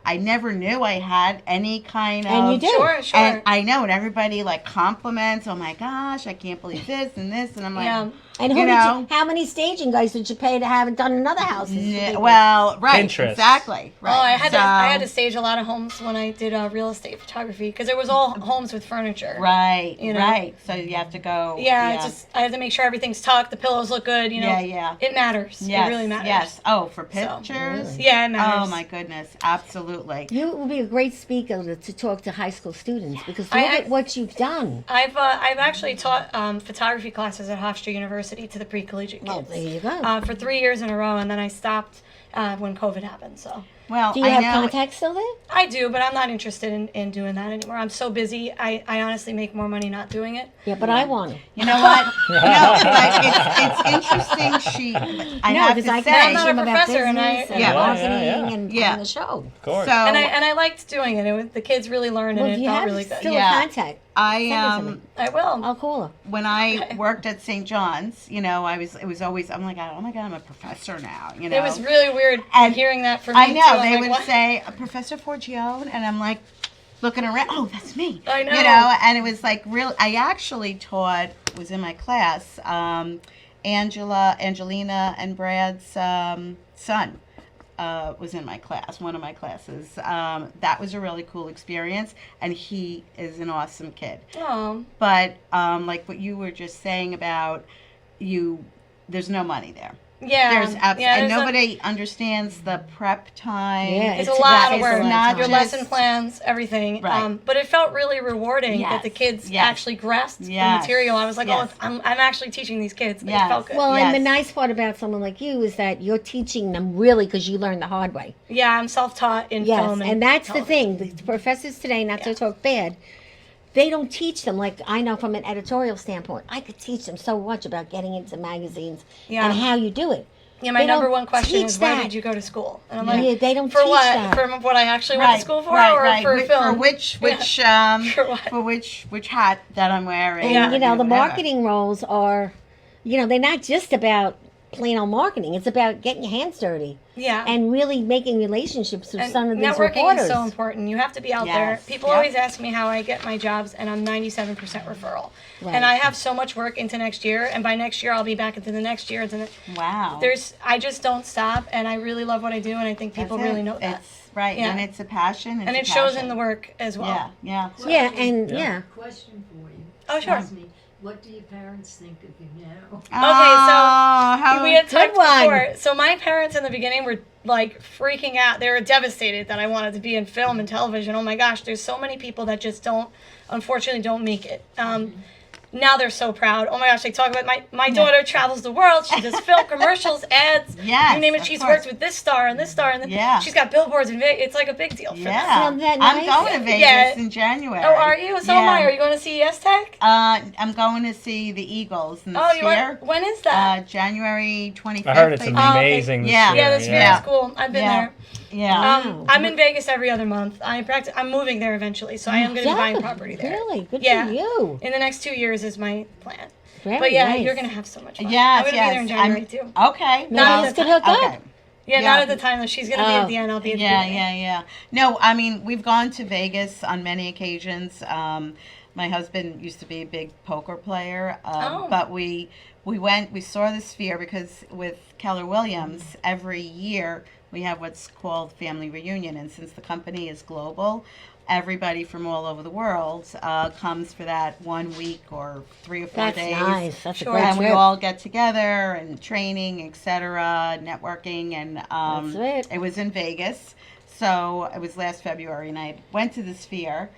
S2: I never knew I had any kind of.
S3: And you do.
S5: Sure, sure.
S2: And I know, and everybody compliments. Oh my gosh, I can't believe this and this, and I'm like,
S5: Yeah.
S3: And
S2: you know.
S3: how many staging guys did you pay to have it done in other houses?
S2: Yeah, well, right,
S4: Pinterest.
S2: exactly. Right.
S5: Oh, I had to
S2: So-
S5: stage a lot of homes when I did real estate photography because it was all homes with furniture.
S2: Right,
S5: You know.
S2: right. So you have to go.
S5: Yeah, I had to make sure everything's tucked, the pillows look good.
S2: Yeah.
S5: It matters.
S2: Yes,
S5: It really matters.
S2: Yes. Oh, for
S5: So,
S2: pictures.
S5: Yeah, it matters.
S2: Oh my goodness, absolutely.
S3: You will be a great speaker to talk to high school students because look
S5: I-
S3: at what you've done.
S5: I've actually taught photography classes at Hofstra University to the pre-collegiate kids.
S3: Well, there you go.
S5: For 3 years in a row, and then I stopped when COVID happened. So
S2: Well,
S3: Do you
S2: I
S3: have
S2: know.
S3: contacts still there?
S5: I do, but I'm not interested in doing that anymore. I'm so busy. I honestly make more money not doing it.
S3: Yeah, but I want to.
S2: You know what? No, it's interesting. I have to
S3: because I
S2: say.
S3: can
S5: I'm not
S3: teach
S5: a
S3: them about
S5: professor, and I-
S3: business and
S2: Yeah.
S3: marketing
S4: Yeah.
S3: and
S2: Yeah.
S3: the show.
S4: Of course.
S2: So
S5: And I liked doing it. The kids really learned, and
S3: Well,
S5: it
S3: do you
S5: felt
S3: have
S5: really good.
S3: still
S2: Yeah.
S3: a contact?
S2: I
S3: Send it to me.
S5: I will.
S3: I'll call her.
S2: when I worked at St. John's, it was always I'm like, oh my god, I'm a professor now.
S5: It was really weird
S2: And
S5: hearing that from me
S2: I know
S5: too. I'm
S2: they
S5: like,
S2: would
S5: what?
S2: say Professor Forgione, and I'm like looking around. Oh, that's me.
S5: I know.
S2: And it was real. I actually was in my class. Angelina, and Brad's son was in my class. One of my classes. That was a really cool experience, and he is an awesome kid.
S5: Oh,
S2: But like what you were just saying about there's no money there.
S5: yeah.
S2: There's and
S5: there's
S2: nobody understands the prep time.
S3: Yeah,
S5: It's a lot of
S2: it's
S5: work.
S2: not
S5: Your
S2: just-
S5: lesson plans, everything.
S2: Right.
S5: But it felt really rewarding that
S2: Yes.
S5: the kids
S2: Yes.
S5: actually grasped the
S2: Yes.
S5: material. I was like,
S2: Yes.
S5: I'm actually teaching these kids.
S2: Yes.
S5: It felt good.
S3: Well, and the
S2: Yes.
S3: nice part about someone like you is that you're teaching them really because you learned the hard way.
S5: Yeah, I'm self-taught in
S3: Yes,
S5: film.
S3: and that's the
S5: television.
S3: thing. The professors today, not to talk bad, they don't teach them like I know from an editorial standpoint. I could teach them so much about getting into magazines
S5: Yeah.
S3: and how you do it.
S5: Yeah, my
S3: They
S5: number
S3: don't
S5: one question
S3: teach
S5: is where
S3: that.
S5: did you go to school? And I'm
S3: Yeah,
S5: like,
S3: they don't
S5: for
S3: teach
S5: what?
S3: that.
S5: For what I actually went to school for, or for
S2: Wh-
S5: film?
S2: For which
S5: For what?
S2: for which hat that I'm wearing.
S3: And
S5: Yeah.
S3: you know, the
S2: whatever.
S3: marketing roles are, they're not just about plain old marketing. It's about getting your hands dirty
S5: Yeah.
S3: and really making relationships with
S5: And
S3: some of these
S5: networking
S3: reporters.
S5: is so important. You have to be out there.
S2: Yes.
S5: People
S2: Yep.
S5: always ask me how I get my jobs, and I'm 97% referral.
S3: Right.
S5: And I have so much work into next year, and by next year I'll be back into the next year.
S2: Wow.
S5: I just don't stop, and I really love what I do, and I think people
S2: That's it.
S5: really know that.
S2: It's right,
S5: Yeah.
S2: and it's a passion. It's
S5: And
S2: a
S5: it shows in
S2: passion.
S5: the work as well.
S2: Yeah.
S3: Yeah, and yeah.
S8: Question for you.
S5: Oh, sure.
S8: Excuse me. What do your parents think of you now?
S5: so
S2: how
S5: We had
S3: Good
S5: talked
S3: one.
S5: before. So my parents in the beginning were like freaking out. They were devastated that I wanted to be in film and television. Oh my gosh, there's so many people that just unfortunately don't make it. Now they're so proud. Oh my gosh, they talk about my daughter travels the world. She does film commercials, ads,
S2: Yes,
S5: you name it.
S2: of
S5: She's
S2: course.
S5: worked with this star and this star, and
S2: Yeah.
S5: she's got billboards in Vegas. It's like a big deal for them.
S2: Yeah,
S3: Isn't that
S2: I'm
S3: nice?
S2: going to Vegas
S5: Yeah.
S2: in January.
S5: Oh, are you? So am I. Are you going to see Yes Tech?
S2: I'm going to see the Eagles in the
S5: Oh, you
S2: Sphere.
S5: are? When is that?
S2: January 25th.
S4: I heard it's
S2: think.
S4: amazing this
S2: Yeah.
S4: year.
S5: Yeah, the Sphere
S2: Yeah.
S5: is cool. I've been
S2: Yeah.
S5: there.
S2: Yeah.
S3: Wow.
S5: I'm in Vegas every other month. I'm moving there eventually, so I am going to be buying property there.
S3: Really? Good
S5: Yeah.
S3: for you.
S5: In the next 2 years is my plan.
S3: Very
S5: But yeah,
S3: nice.
S5: you're going to have so much fun.
S2: Yes,
S5: I'm going to
S2: yes.
S5: be there in January too.
S2: Okay.
S3: Maybe
S5: No,
S3: you could hook
S2: okay.
S3: up.
S5: Yeah,
S2: Yeah.
S5: not at the time though. She's gonna be
S3: Oh.
S5: at the end. I'll be at the
S2: Yeah,
S5: beginning.
S2: yeah. No, I mean, we've gone to Vegas on many occasions. My husband used to be a big poker player,
S5: Oh.
S2: but we saw the Sphere because with Keller Williams, every year we have what's called family reunion, and since the company is global, everybody from all over the world comes for that 1 week or 3 or 4
S3: That's
S2: days.
S3: nice. That's
S5: Sure.
S3: a great
S2: And we
S3: trip.
S2: all get together and training, etc., networking, and
S3: That's right.
S2: it was in Vegas. So it was last February, and I went to the Sphere.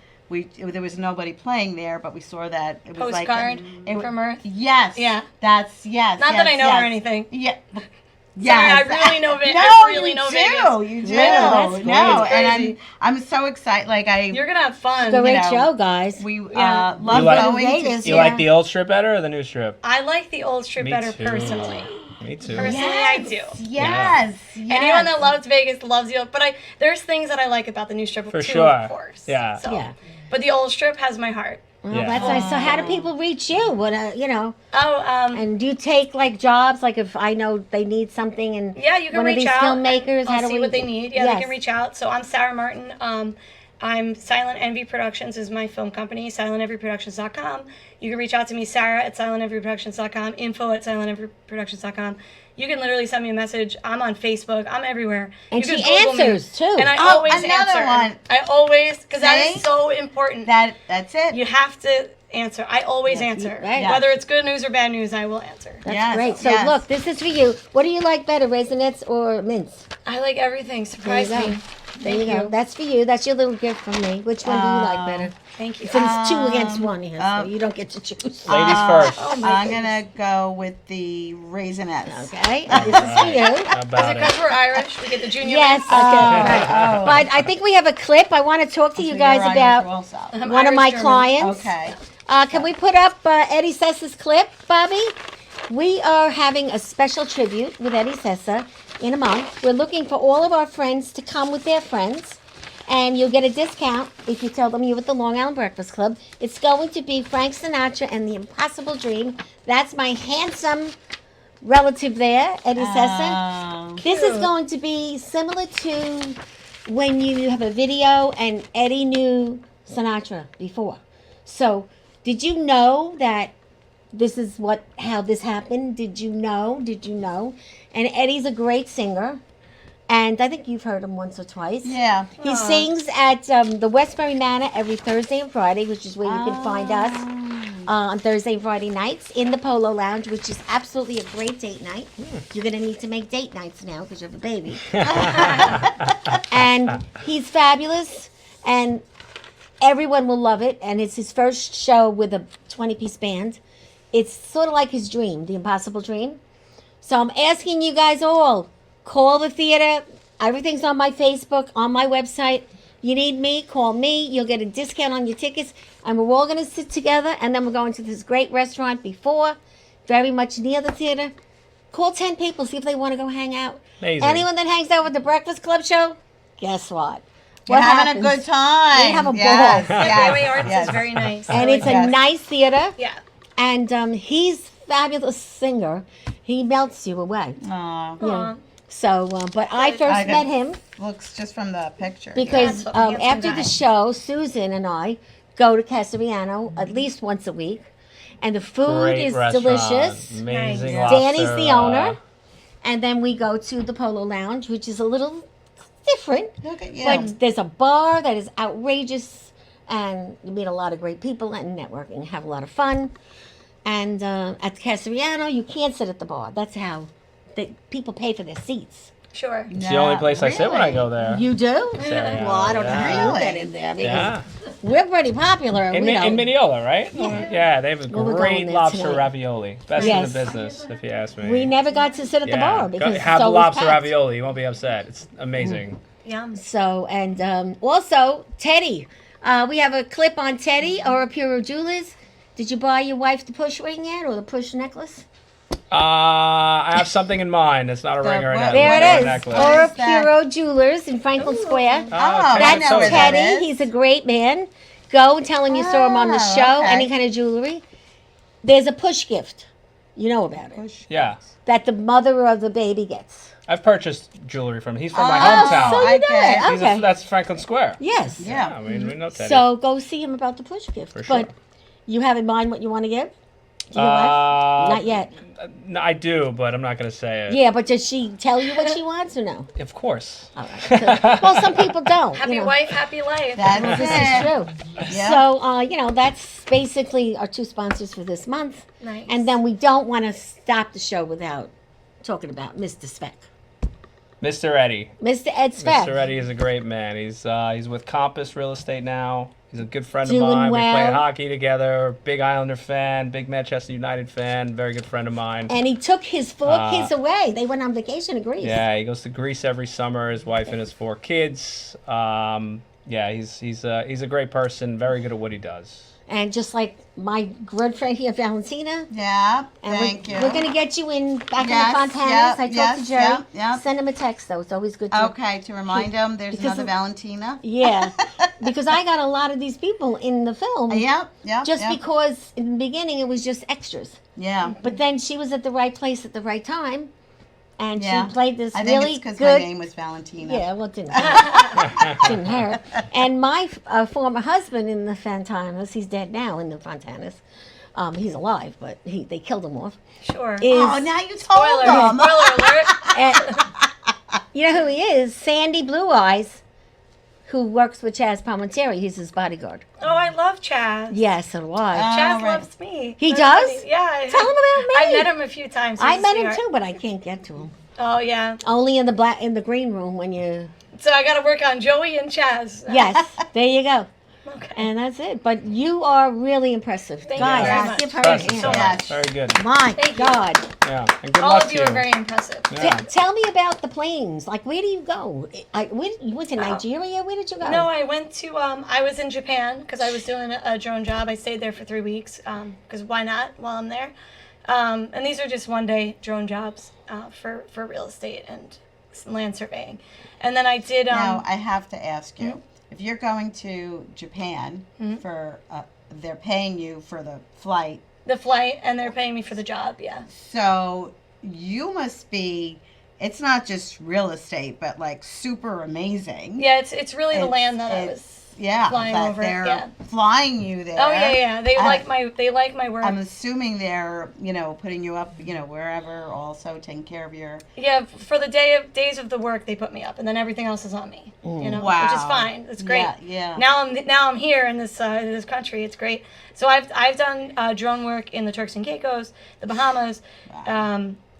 S2: There was nobody playing there, but we saw that it was
S5: Postcard
S2: like
S5: from Earth.
S2: Yes.
S5: Yeah.
S2: That's yes.
S5: Not that I know or anything.
S2: Yeah.
S5: Sorry,
S2: Yes.
S5: I really know Vegas.
S2: No,
S5: I really know
S2: you do.
S5: Vegas.
S2: You do.
S3: Really? That's
S2: No,
S5: great.
S2: and
S5: Crazy.
S2: I'm so excited. Like
S5: You're gonna have fun.
S3: Great
S2: know,
S3: show, guys.
S2: we
S5: Yeah.
S2: love
S4: You like-
S2: going
S3: Vegas,
S2: to
S4: You
S3: Yeah.
S4: like the old strip better or the new strip?
S5: I like the old strip
S4: Me
S5: better
S4: too.
S5: personally.
S4: Me too.
S5: Personally,
S2: Yes.
S5: I do.
S2: Yes.
S5: Anyone that loves Vegas loves the old, but there's things that I like about the new strip
S4: For
S5: too,
S4: sure.
S5: of course.
S4: Yeah.
S5: So,
S3: Yeah.
S5: But the old strip has my heart.
S3: Well,
S4: Yeah.
S3: that's nice. So how do people reach you? What
S5: Oh,
S3: and do you take like jobs? Like if I know they need something and
S5: yeah, you can
S3: one
S5: reach
S3: of these
S5: out.
S3: filmmakers, how
S5: I'll
S3: do
S5: see
S3: we
S5: what they need. Yeah,
S3: Yes.
S5: they can reach out. So I'm Sarah Martin. I'm Silent Envy Productions is my film company. SilentEnvyProductions.com. You can reach out to me, Sarah at SilentEnvyProductions.com. info@SilentEnvyProductions.com. You can literally send me a message. I'm on Facebook. I'm everywhere.
S3: And
S5: you
S3: she
S5: can Google me.
S3: answers, too.
S5: And I
S2: Oh,
S5: always
S2: another
S5: answer.
S2: one.
S5: I always, because that
S2: See?
S5: is so important.
S2: That's it.
S5: You have to answer. I always answer.
S3: right.
S2: Yes.
S5: Whether it's good news or bad news, I will answer.
S3: That's
S2: Yes,
S3: great. So
S2: yes.
S3: look, this is for you. What do you like better, Raisinets or mints?
S5: I like everything. Surprise
S3: There you
S5: me.
S3: go. There you go. That's for you. That's your little gift from me. Which one do you like better?
S5: Thank you.
S3: Since it's 2 against 1 here, so you don't get to choose.
S4: Ladies first.
S2: I'm gonna go with the Raisinets.
S3: Okay, this is for you.
S4: How
S5: Is it
S4: about
S5: because
S4: it?
S5: we're Irish? We get the junior.
S3: Yes,
S5: mints?
S3: okay. But I think we have a clip. I want to talk to you
S2: So
S3: guys
S2: you're
S3: about
S2: Irish also.
S5: I'm
S3: one of
S5: Irish
S3: my
S5: German.
S3: clients.
S2: Okay.
S3: Can we put up Eddie Sessa's clip, Bobby? We are having a special tribute with Eddie Sessa in a month. We're looking for all of our friends to come with their friends, and you'll get a discount if you tell them you're with the Long Island Breakfast Club. It's going to be Frank Sinatra and the Impossible Dream. That's my handsome relative there, Eddie Sessa. This is going to be similar to when you have a video and Eddie knew Sinatra before. So, did you know that this is how this happened? Did you know? Did you know? And Eddie's a great singer, and I think you've heard him once or twice.
S2: Yeah.
S3: He sings at the Westbury Manor every Thursday and Friday, which is where you can find us on Thursday and Friday nights in the Polo Lounge, which is absolutely a great date night. You're going to need to make date nights now because you have a baby. And he's fabulous, and everyone will love it. And it's his first show with a 20-piece band. It's sort of like his dream, the Impossible Dream. So I'm asking you guys all, call the theater. Everything's on my Facebook, on my website. You need me, call me. You'll get a discount on your tickets. And we're all going to sit together. And then we're going to this great restaurant before, very much near the theater. Call 10 people, see if they want to go hang out.
S4: Amazing.
S3: Anyone that hangs out with the Breakfast Club show, guess what?
S2: We're having a
S3: happens?
S2: good time.
S3: We have a ball.
S2: Yes,
S5: The
S2: yes,
S5: Gateway Arts
S2: yes.
S5: is very nice.
S3: And
S5: I
S3: it's
S5: like
S3: a
S2: Yes.
S3: nice theater.
S5: Yeah.
S3: And he's fabulous singer. He melts you away.
S2: Aw,
S5: Aw.
S3: So, but I first
S2: I
S3: met
S2: can-
S3: him
S2: looks just from the picture.
S3: because
S5: Yeah, handsome
S3: after
S5: guy.
S3: the show, Susan and I go to Casariano at least once a week. And the food
S4: Great
S3: is
S4: restaurant.
S3: delicious.
S4: Amazing
S5: Nice.
S4: lobster.
S3: Danny's the owner. And then we go to the Polo Lounge, which is a little different.
S2: Look at you.
S3: But there's a bar that is outrageous, and you meet a lot of great people and networking, have a lot of fun. And at Casariano, you can't sit at the bar. That's how people pay for their seats.
S5: Sure.
S4: It's the only place I sit when I go there.
S3: You do?
S4: Casariano,
S3: Well, I don't know how you
S2: Really?
S3: get in there because
S4: Yeah.
S3: we're pretty popular.
S4: In,
S3: we don't.
S4: in Mineola, right? Yeah, they have a
S3: Well, we're
S4: great
S3: going there
S4: lobster
S3: tonight.
S4: ravioli. Best
S3: Yes.
S4: in the business, if you ask me.
S3: We never got to sit at the
S4: Yeah.
S3: bar because
S4: have
S3: it's
S4: the
S3: always
S4: lobster
S3: packed.
S4: ravioli. You won't be upset. It's amazing.
S5: Yum.
S3: So, and also, Teddy. We have a clip on Teddy or Puro Jewelers. Did you buy your wife the push ring yet or the push necklace?
S4: I have something in mind. It's not a ring or a
S2: what-
S4: necklace.
S3: There
S2: What
S3: it is.
S4: Necklace.
S3: Or
S2: is that?
S3: Puro Jewelers in Franklin Square.
S2: Oh,
S4: okay.
S2: I know
S3: That's
S2: where that
S3: Teddy.
S2: is.
S3: He's a great man. Go and tell him you saw him on the
S2: Oh,
S3: show.
S2: okay.
S3: Any kind of jewelry. There's a push gift. You know about it.
S4: Yeah.
S3: That the mother of the baby gets.
S4: I've purchased jewelry from him. He's from my
S2: Oh,
S4: hometown.
S3: So you know
S2: Okay.
S3: it. Okay.
S4: That's Franklin Square.
S3: Yes.
S2: Yeah.
S4: I mean, we know Teddy.
S3: So go see him about the push gift.
S4: For sure.
S3: But you have in mind what you want to give? To your wife? Not yet.
S4: No, I do, but I'm not going to say it.
S3: Yeah, but does she tell you what she wants or no?
S4: Of course.
S3: All right. Good. Well, some people don't.
S5: Happy
S3: you know.
S5: wife, happy life.
S2: That's
S3: This
S2: it.
S3: is true.
S2: Yeah.
S3: So, that's basically our two sponsors for this month.
S5: Nice.
S3: And then we don't want to stop the show without talking about Mr. Speck.
S4: Mr. Eddie.
S3: Mr. Ed Speck.
S4: Mr. Eddie is a great man. He's with Compass Real Estate now. He's a good friend
S3: Doing
S4: of mine.
S3: well.
S4: We played hockey together. Big Islander fan. Big Manchester United fan. Very good friend of mine.
S3: And he took his 4 kids away. They went on vacation to Greece.
S4: Yeah, he goes to Greece every summer. His wife and his 4 kids. Yeah, he's a great person. Very good at what he does.
S3: And just like my good friend here, Valentina.
S2: Yeah,
S3: And
S2: thank you.
S3: we're going to get you in back
S2: Yes,
S3: in the Fontanas.
S2: yeah,
S3: I talked
S2: yes,
S3: to Jerry.
S2: yeah, yeah.
S3: Send him a text, though. It's always good to.
S2: Okay, to remind them, there's
S3: Because
S2: another
S3: of-
S2: Valentina.
S3: Yeah. Because I got a lot of these people in the film.
S2: Yep, yep.
S3: Just
S2: yep.
S3: because in the beginning it was just extras.
S2: Yeah.
S3: But then she was at the right place at the right time. And
S2: Yeah.
S3: she played this
S2: I think
S3: really
S2: it's because
S3: good.
S2: my name was Valentina.
S3: Yeah, well, it didn't hurt. Didn't hurt. And my former husband in the Fontanas, he's dead now in the Fontanas. He's alive, but they killed him off.
S5: Sure.
S3: Is,
S2: Oh, now you told
S5: Spoiler,
S2: them.
S5: spoiler alert.
S3: and- you know who he is? Sandy Blue Eyes, who works with Chaz Palminteri. He's his bodyguard.
S5: Oh, I love Chaz.
S3: Yes, so do I.
S5: Chaz
S2: right.
S5: loves me.
S3: He
S5: That's
S3: does?
S5: funny. Yeah.
S3: Tell him about me.
S5: I met him a few times. He's
S3: I
S5: a
S3: met him
S5: sweetheart.
S3: too, but I can't get to him.
S5: Oh yeah.
S3: Only in the green room when you.
S5: So I got to work on Joey and Chaz.
S3: Yes, there you go.
S5: Okay.
S3: And that's it. But you are really impressive.
S5: Thank you
S3: Guys,
S5: very much.
S3: give her
S4: Impressive
S3: a
S5: so
S3: hand.
S5: much.
S2: Yes.
S4: Very good.
S3: My
S5: Thank you.
S3: God.
S4: Yeah, and good
S5: All
S4: luck
S5: of
S4: to
S5: you
S4: you.
S5: are very impressive.
S4: Yeah.
S3: Tell me about the planes. Like, where do you go? You went to Nigeria? Where did you go?
S5: No, I went to, I was in Japan because I was doing a drone job. I stayed there for 3 weeks because why not while I'm there? And these are just 1-day drone jobs for real estate and land surveying. And then I did.
S2: Now, I have to ask you, if you're going to Japan for, they're paying you for the flight,
S5: the flight, and they're paying me for the job, yeah.
S2: so you must be, it's not just real estate, but like super amazing.
S5: Yeah, it's really the
S2: It's-
S5: land that I
S2: it's-
S5: was.
S2: yeah,
S5: flying
S2: that
S5: over,
S2: they're
S5: yeah.
S2: flying you there.
S5: Oh yeah. They
S2: I-
S5: like my work.
S2: I'm assuming they're, putting you up, wherever, also taking care of your.
S5: Yeah, for the days of the work, they put me up, and then everything else is on me. Which is
S2: Wow.
S5: fine. It's great.
S2: Yeah.
S5: Now I'm here in this country. It's great. So I've done drone work in the Turks and Caicos, the Bahamas,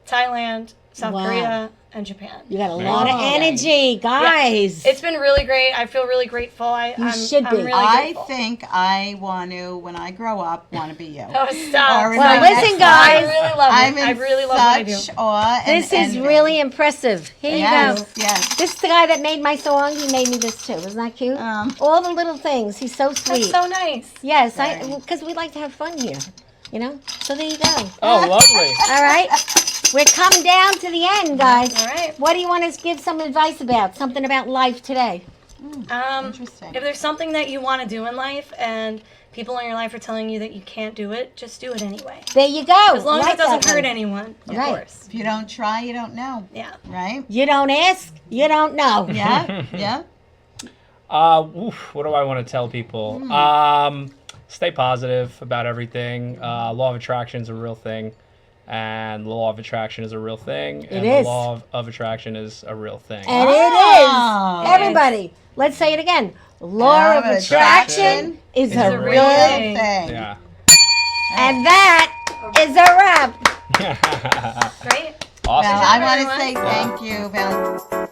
S5: Thailand, South
S3: Wow.
S5: Korea, and Japan.
S3: You got a
S4: Very
S3: lot of
S2: good.
S3: energy, guys.
S5: It's been really great. I feel really grateful. I'm
S3: should be.
S5: really
S2: I
S5: grateful.
S2: think I want to, when I grow up, want to be you.
S5: Oh, stop.
S2: Or in
S3: Well,
S2: my
S3: listen,
S2: next
S3: guys.
S5: I
S2: life,
S5: really love
S2: I'm
S5: it.
S2: in
S5: I really love what I do.
S2: such awe and
S3: This is
S2: envy.
S3: really impressive. Here you
S2: Yes,
S3: go.
S2: yes.
S3: This is the guy that made my song. He made me this too. Isn't that cute? All the little things. He's so
S5: That's
S3: sweet.
S5: so nice.
S3: Yes,
S2: Very.
S3: because we like to have fun here. So there you go.
S4: Oh, lovely.
S3: All right. We're coming down to the end, guys.
S5: All right.
S3: What do you want to give some advice about? Something about life today?
S2: Interesting.
S5: If there's something that you want to do in life and people in your life are telling you that you can't do it, just do it anyway.
S3: There you go.
S5: As long as
S3: Like
S5: it doesn't
S3: that
S5: hurt
S3: one.
S5: anyone, of
S3: Right.
S5: course.
S2: If you don't try, you don't know,
S5: Yeah.
S2: right?
S3: You don't ask, you don't know.
S2: Yeah, yeah.
S4: What do I want to tell people? Stay positive about everything. Law of attraction is a real thing, and the law of attraction is a real thing, and
S3: is.
S4: the law of attraction is a real thing.
S3: And
S2: Oh.
S3: it is. Everybody, let's say it again. Law of attraction is a
S5: real
S3: real
S5: thing.
S2: thing.
S4: Yeah.
S3: And that is a wrap.
S5: Great.
S4: Awesome.
S2: Well, I
S5: job,
S2: want to
S5: everyone.
S2: say thank you, Val.